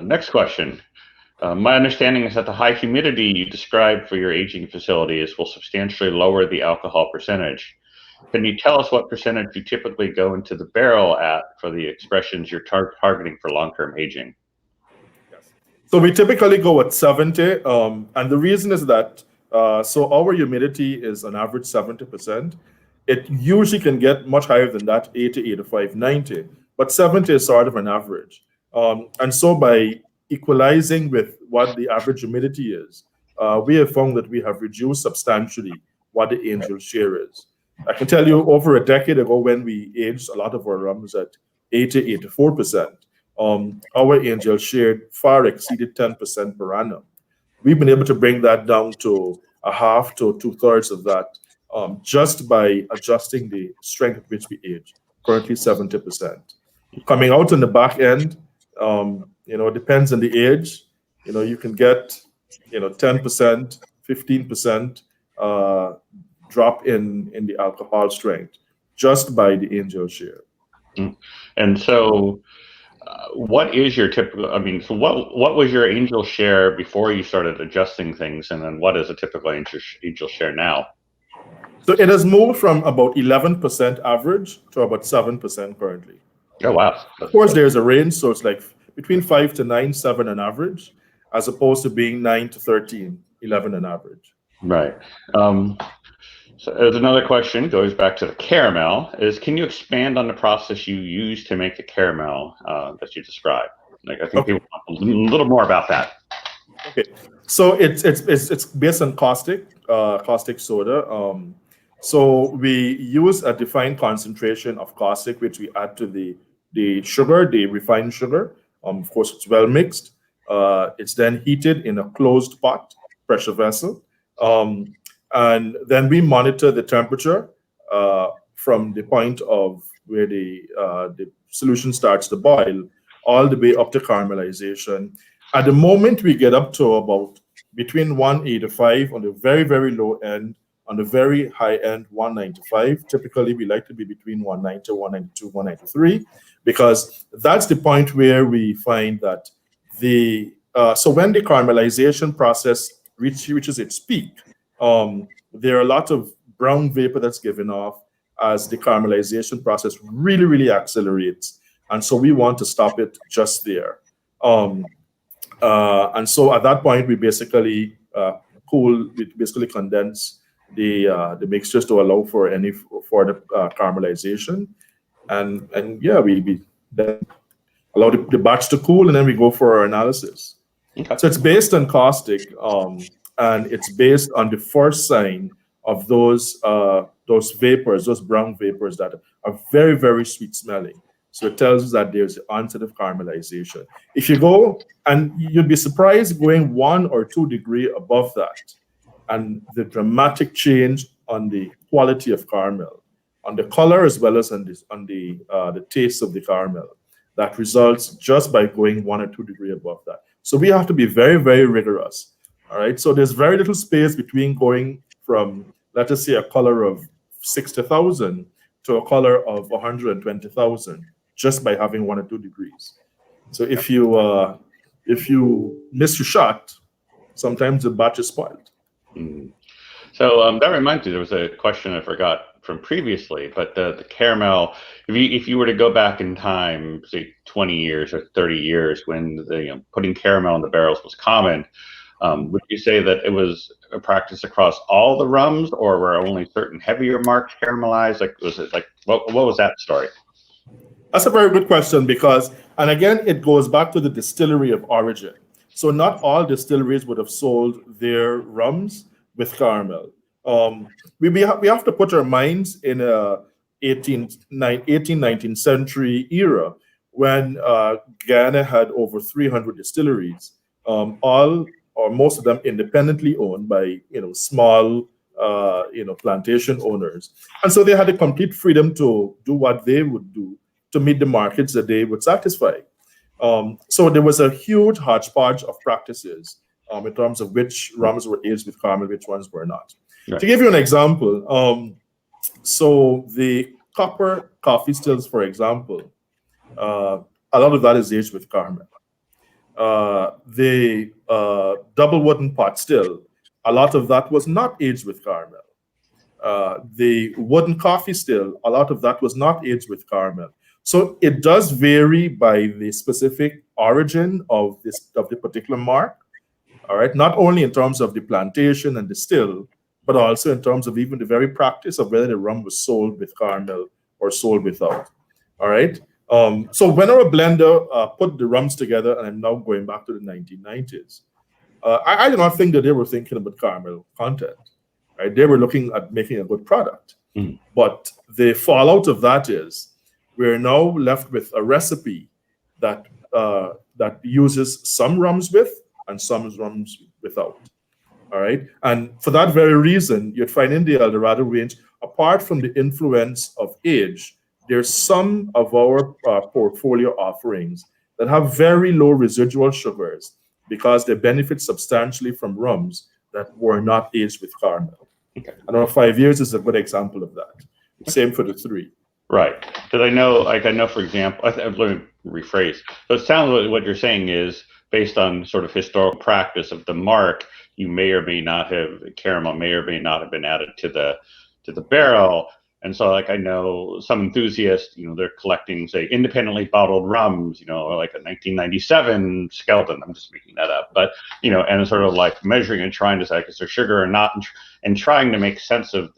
Next question. My understanding is that the high humidity you described for your aging facilities will substantially lower the alcohol percentage. Can you tell us what percentage you typically go into the barrel at for the expressions you're targeting for long-term aging? Yes. So we typically go at 70, and the reason is that so our humidity is on average 70%. It usually can get much higher than that, 80, 85, 90, but 70 is sort of an average. And so by equalizing with what the average humidity is, we have found that we have reduced substantially what the angel share is. I can tell you over a decade ago when we aged a lot of our rums at 80, 84%, our angel share far exceeded 10% per annum. We've been able to bring that down to a half to 2/3 of that just by adjusting the strength at which we age, currently 70%. Coming out on the back end, it depends on the age. You can get, 10%, 15% drop in the alcohol strength just by the angel share. And so what is your typical, so what was your angel share before you started adjusting things, and then what is a typical angel share now? So it has moved from about 11% average to about 7% currently. Oh, wow. Of course, there's a range, so it's like between 5 to 9, 7 on average, as opposed to being 9 to 13, 11 on average. Right. So there's another question, goes back to the caramel, is can you expand on the process you use to make the caramel that you described? Like, I think people want a little more about that. Okay, so it's based on caustic soda. So we use a defined concentration of caustic, which we add to the sugar, the refined sugar. Of course, it's well mixed. It's then heated in a closed pot, pressure vessel. And then we monitor the temperature from the point of where the solution starts to boil all the way up to caramelization. At the moment, we get up to about between 185 on the very, very low end, on the very high end, 195. Typically, we like to be between 190, 192, 193, because that's the point where we find that so when the caramelization process reaches its peak, there are a lot of brown vapor that's given off as the caramelization process really, really accelerates. And so we want to stop it just there. And so at that point, we basically basically condense the mixtures to allow for any further caramelization. And yeah, we then allow the batch to cool, and then we go for our analysis. Okay. So it's based on caustic, and it's based on the first sign of those vapors, those brown vapors that are very, very sweet smelling. So it tells us that there's the onset of caramelization. If you go, and you'd be surprised going 1 or 2 degrees above that, and the dramatic change on the quality of caramel, on the color as well as on the taste of the caramel, that results just by going 1 or 2 degrees above that. So we have to be very, very rigorous. All right. So there's very little space between going from, let us say, a color of 60,000 to a color of 120,000 just by having 1 or 2 degrees. So if you miss your shot, sometimes the batch is spoiled. So that reminds me, there was a question I forgot from previously, but the caramel, if you were to go back in time, say 20 years or 30 years, when the putting caramel in the barrels was common, would you say that it was a practice across all the rums, or were only certain heavier marks caramelized? Like, was it like what was that story? That's a very good question because, and again, it goes back to the distillery of origin. So not all distilleries would have sold their rums with caramel. We have to put our minds in a 18th, 19th century era when Guyana had over 300 distilleries, all or most of them independently owned by small plantation owners, and so they had a complete freedom to do what they would do to meet the markets that they would satisfy. So there was a huge hodgepodge of practices in terms of which rums were aged with caramel, which ones were not. Right. To give you an example, so the copper coffee stills, for example, a lot of that is aged with caramel. The double wooden pot still, a lot of that was not aged with caramel. The wooden coffee still, a lot of that was not aged with caramel. So it does vary by the specific origin of the particular mark. All right, not only in terms of the plantation and the still, but also in terms of even the very practice of whether the rum was sold with caramel or sold without. All right. So when our blender put the rums together, and I'm now going back to the 1990s, I do not think that they were thinking about caramel content. Right? They were looking at making a good product. Mm. But the fallout of that is we're now left with a recipe that that uses some rums with and some rums without. All right. And for that very reason, you'd find in the Eldorado range, apart from the influence of age, there's some of our portfolio offerings that have very low residual sugars because they benefit substantially from rums that were not aged with caramel. Okay. I don't know, 5 years is a good example of that. Same for the 3. Right, because I know, for example, let me rephrase. So it sounds like what you're saying is based on sort of historical practice of the mark, you may or may not have caramel may or may not have been added to the barrel. And so, like, I know some enthusiasts, they're collecting, say, independently bottled rums, like a 1997 Skeleton. I'm just making that up, but and sort of like measuring and trying to say, is there sugar or not, and trying to make sense of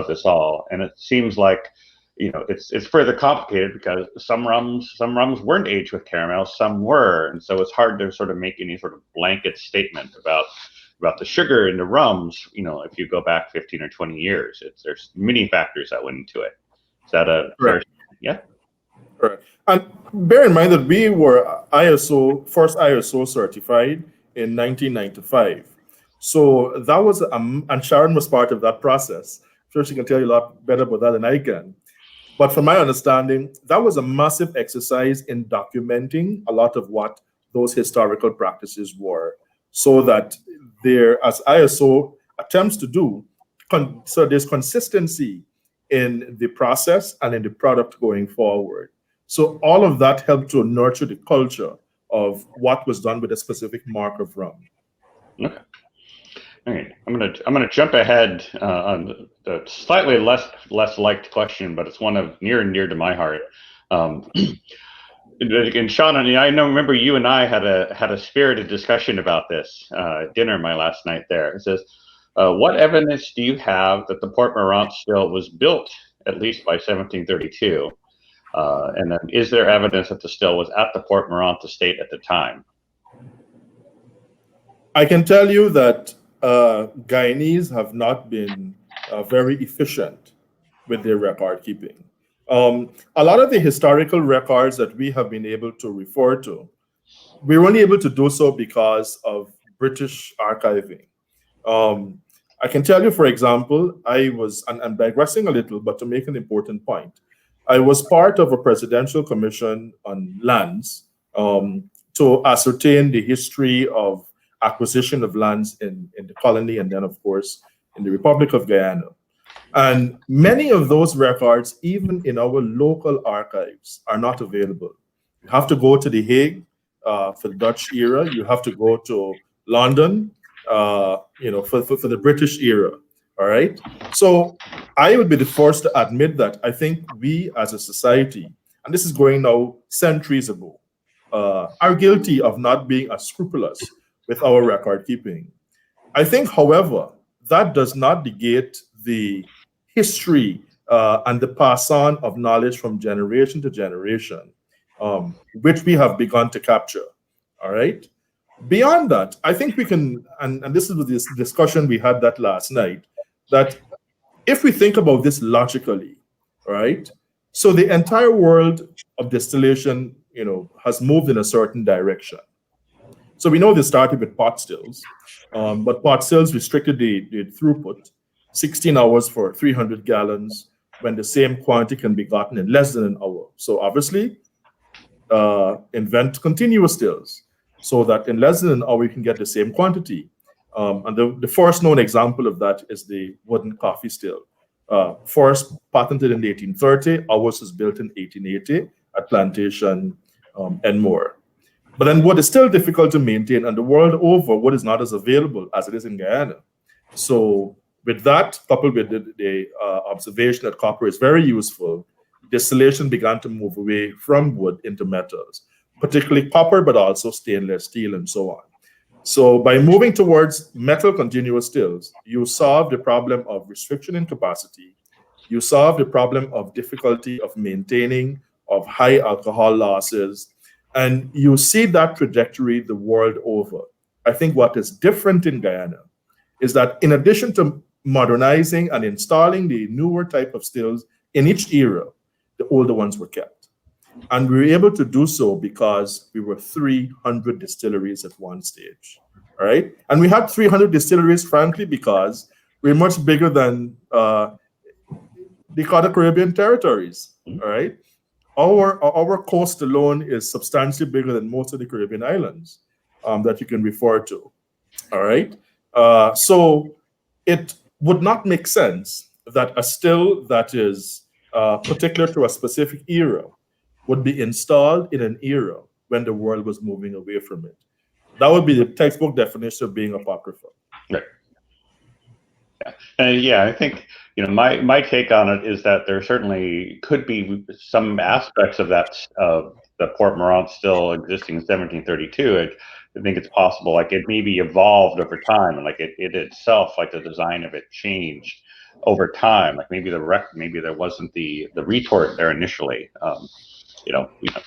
this all. And it seems like it's further complicated because some rums weren't aged with caramel, some were, and so it's hard to sort of make any sort of blanket statement about the sugar in the rums. If you go back 15 or 20 years, there's many factors that went into it. Is that a fair? Yeah. Right. And bear in mind that we were first ISO certified in 1995. So that was, and Sharon was part of that process. I'm sure she can tell you a lot better about that than I can. But from my understanding, that was a massive exercise in documenting a lot of what those historical practices were, so that there, as ISO attempts to do, so there's consistency in the process and in the product going forward. So all of that helped to nurture the culture of what was done with a specific mark of rum. Okay. All right, I'm gonna jump ahead on the slightly less liked question, but it's one of near and dear to my heart. And Shaun, I remember you and I had a spirited discussion about this dinner my last night there. It says, what evidence do you have that the Port Mourant still was built at least by 1732? And then is there evidence that the still was at the Port Mourant estate at the time? I can tell you that Guyanese have not been very efficient with their record keeping. A lot of the historical records that we have been able to refer to, we were only able to do so because of British archiving. I can tell you, for example, I'm digressing a little, but to make an important point, I was part of a presidential commission on lands to ascertain the history of acquisition of lands in the colony and then, of course, in the Republic of Guyana. And many of those records, even in our local archives, are not available. You have to go to The Hague for the Dutch era. You have to go to London for the British era. All right. So I would be the first to admit that I think we as a society, and this is going now centuries ago, are guilty of not being as scrupulous with our record keeping. I think, however, that does not negate the history and the pass on of knowledge from generation to generation, which we have begun to capture. All right. Beyond that, I think we can, and this is this discussion we had that last night, that if we think about this logically, right? So the entire world of distillation, has moved in a certain direction. So we know this started with pot stills, but pot stills restricted the throughput, 16 hours for 300 gallons, when the same quantity can be gotten in less than an hour. So obviously, invent continuous stills, so that in less than an hour you can get the same quantity. And the first known example of that is the wooden coffee still. First patented in 1830, ours was built in 1880 at Plantation and more. But then wood is still difficult to maintain, and the world over, wood is not as available as it is in Guyana. So with that, coupled with the observation that copper is very useful, distillation began to move away from wood into metals, particularly copper, but also stainless steel and so on. So by moving towards metal continuous stills, you solve the problem of restriction in capacity. You solve the problem of difficulty of maintaining, of high alcohol losses, and you see that trajectory the world over. I think what is different in Guyana is that in addition to modernizing and installing the newer type of stills in each era, the older ones were kept. And we were able to do so because we were 300 distilleries at one stage, all right? And we had 300 distilleries, frankly, because we're much bigger than the Caribbean territories, all right? Our coast alone is substantially bigger than most of the Caribbean islands that you can refer to, all right? So it would not make sense that a still that is particular to a specific era would be installed in an era when the world was moving away from it. That would be the textbook definition of being apocryphal. Right. Yeah. And yeah, I think my take on it is that there certainly could be some aspects of that the Port Mourant still existing in 1732. I think it's possible, like it maybe evolved over time, and like it itself, like the design of it changed over time. Like maybe there wasn't the retort there initially.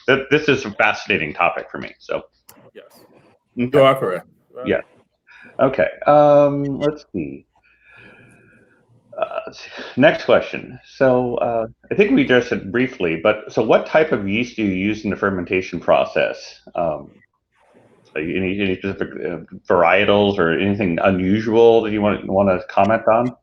This is a fascinating topic for me. So yes, okay. You are correct. Yeah. Okay. Let's see. Next question. So I think we addressed it briefly, but so what type of yeast do you use in the fermentation process? Any specific varietals or anything unusual that you want to comment on?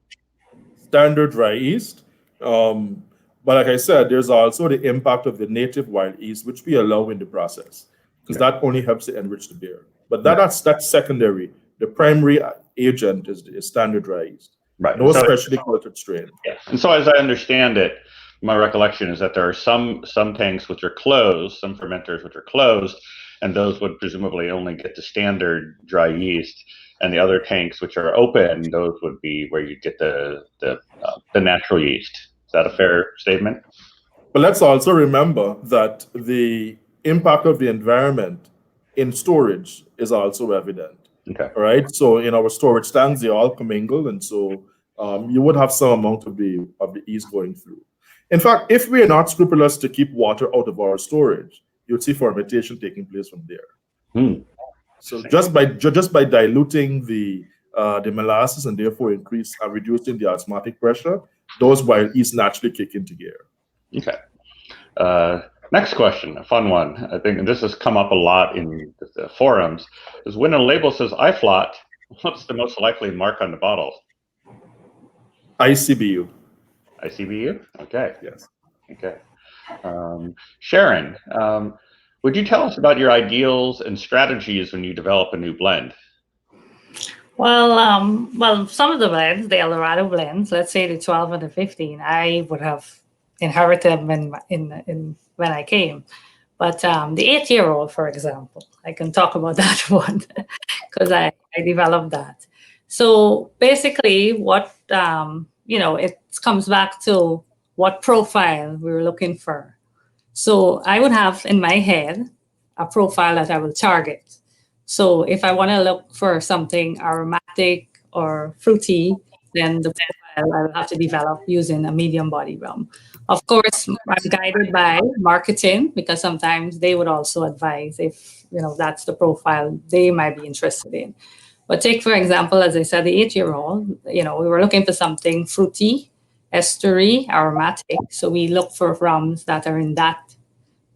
Standard dry yeast. But like I said, there's also the impact of the native wild yeast, which we allow in the process, because that only helps to enrich the beer. But that's secondary. The primary agent is standard dry yeast. Right. No specially cultured strain. Yeah. And so as I understand it, my recollection is that there are some tanks which are closed, some fermenters which are closed, and those would presumably only get the standard dry yeast. And the other tanks which are open, those would be where you get the natural yeast. Is that a fair statement? But let's also remember that the impact of the environment in storage is also evident. Okay. All right. So in our storage tanks, they all commingle, and so you would have some amount of the yeast going through. In fact, if we are not scrupulous to keep water out of our storage, you'd see fermentation taking place from there. So just by diluting the molasses and therefore reducing the osmotic pressure, those wild yeast naturally kick into gear. Okay. Next question, a fun one. I think this has come up a lot in the forums. Is when a label says IFLOT, what's the most likely mark on the bottle? ICBU. ICBU? Okay. Yes. Okay. Sharon, would you tell us about your ideals and strategies when you develop a new blend? Well, some of the blends, the Eldorado blends, let's say the 12 and the 15, I would have inherited when I came. But the 8-year-old, for example, I can talk about that one. because I developed that. So basically, what it comes back to what profile we were looking for. So I would have in my head a profile that I will target. So if I want to look for something aromatic or fruity, then the profile I will have to develop using a medium body rum. Of course, I'm guided by marketing because sometimes they would also advise if that's the profile they might be interested in. But take for example, as I said, the 8-year-old. We were looking for something fruity, estery, aromatic. So we look for rums that are in that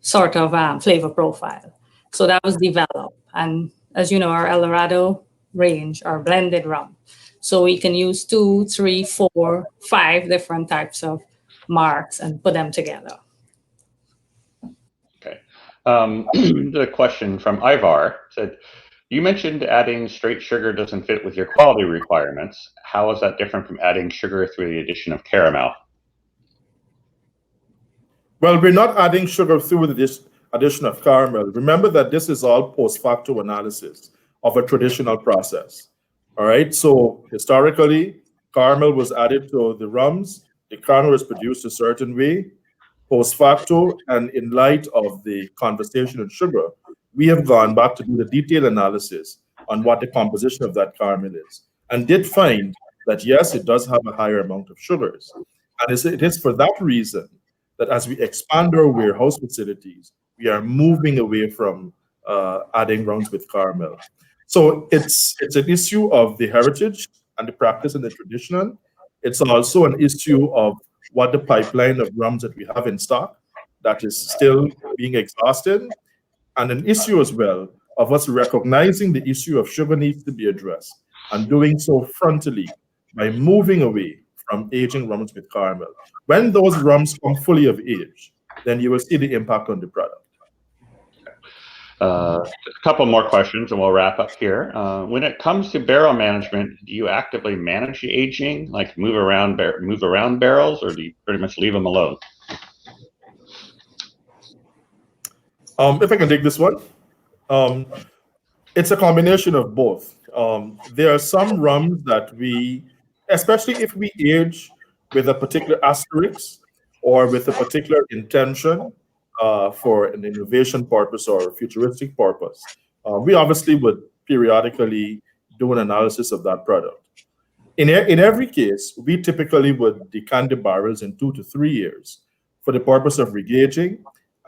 sort of flavor profile. So that was developed. And as you know, our Eldorado range are blended rum. So we can use 2, 3, 4, 5 different types of marks and put them together. Okay. The question from Ivar said, you mentioned adding straight sugar doesn't fit with your quality requirements. How is that different from adding sugar through the addition of caramel? Well, we're not adding sugar through the addition of caramel. Remember that this is all post-facto analysis of a traditional process. All right, so historically, caramel was added to the rums. The caramel was produced a certain way. Post-facto, and in light of the conversation on sugar, we have gone back to do the detailed analysis on what the composition of that caramel is, and did find that yes, it does have a higher amount of sugars. And it is for that reason that as we expand our warehouse facilities, we are moving away from adding rums with caramel. So it's an issue of the heritage and the practice and the traditional. It's also an issue of what the pipeline of rums that we have in stock that is still being exhausted, and an issue as well of us recognizing the issue of sugar needs to be addressed and doing so frontally by moving away from aging rums with caramel. When those rums come fully of age, then you will see the impact on the product. A couple more questions and we'll wrap up here. When it comes to barrel management, do you actively manage the aging, like move around barrels, or do you pretty much leave them alone? If I can take this one, it's a combination of both. There are some rums that we, especially if we age with a particular asterisk or with a particular intention, for an innovation purpose or a futuristic purpose, we obviously would periodically do an analysis of that product. In every case, we typically would decant the barrels in 2 to 3 years for the purpose of regauging,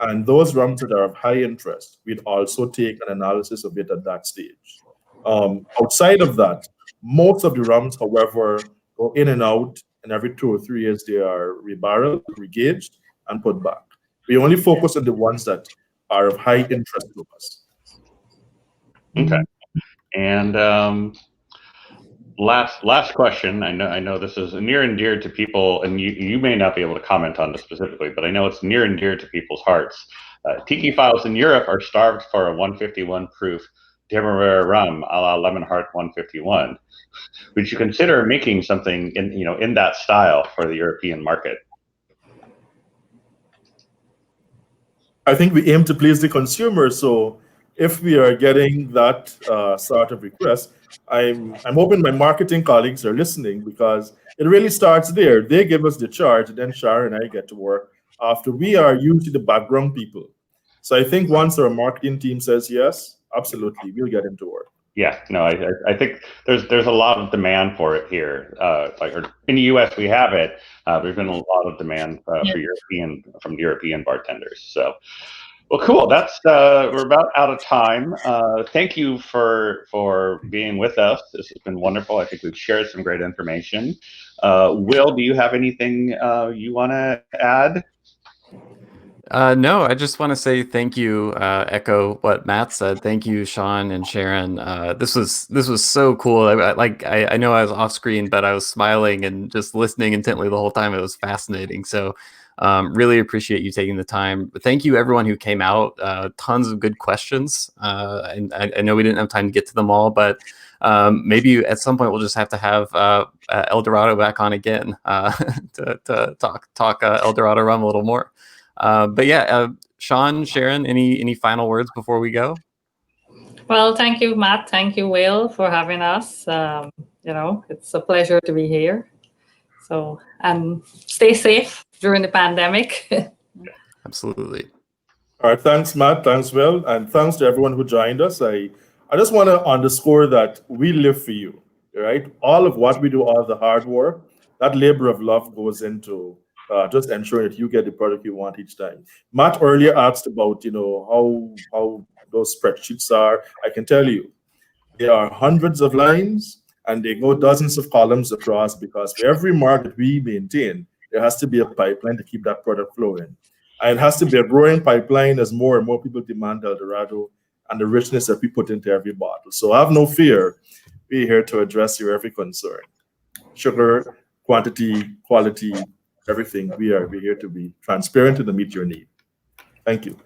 and those rums that are of high interest, we'd also take an analysis of it at that stage. Outside of that, most of the rums, however, go in and out, and every 2 or 3 years they are rebarreled, regauged, and put back. We only focus on the ones that are of high interest to us. Okay. And last question. I know this is near and dear to people, and you may not be able to comment on this specifically, but I know it's near and dear to people's hearts. Tiki files in Europe are starved for a 151 proof Demerara rum a la Lemon Heart 151. Would you consider making something in that style for the European market? I think we aim to please the consumer. So if we are getting that sort of request, I'm hoping my marketing colleagues are listening, because it really starts there. They give us the charge, and then Sharon and I get to work after. We are usually the background people. So I think once our marketing team says yes, absolutely, we'll get into work. Yeah, no, I think there's a lot of demand for it here. Like in the U.S. we have it. There's been a lot of demand from European bartenders. So, well, cool. That's we're about out of time. Thank you for being with us. This has been wonderful. I think we've shared some great information. Will, do you have anything you want to add? No, I just want to say thank you, echo what Matt said. Thank you, Shaun and Sharon. This was so cool. I know I was off screen, but I was smiling and just listening intently the whole time. It was fascinating. So really appreciate you taking the time. But thank you everyone who came out. Tons of good questions. And I know we didn't have time to get to them all, but maybe at some point we'll just have to have Eldorado back on again to talk Eldorado rum a little more. But yeah, Shaun, Sharon, any final words before we go? Well, thank you, Matt. Thank you, Will, for having us. It's a pleasure to be here. So, and stay safe during the pandemic. Absolutely. All right, thanks, Matt. Thanks, Will, and thanks to everyone who joined us. I just want to underscore that we live for you, right? All of what we do, all of the hard work, that labor of love goes into just ensuring that you get the product you want each time. Matt earlier asked about, how those spreadsheets are. I can tell you, there are hundreds of lines and they go dozens of columns across because for every market we maintain, there has to be a pipeline to keep that product flowing. And it has to be a growing pipeline as more and more people demand El Dorado and the richness that we put into every bottle. So have no fear. We're here to address your every concern. Sugar, quantity, quality, everything. We're here to be transparent and to meet your need. Thank you.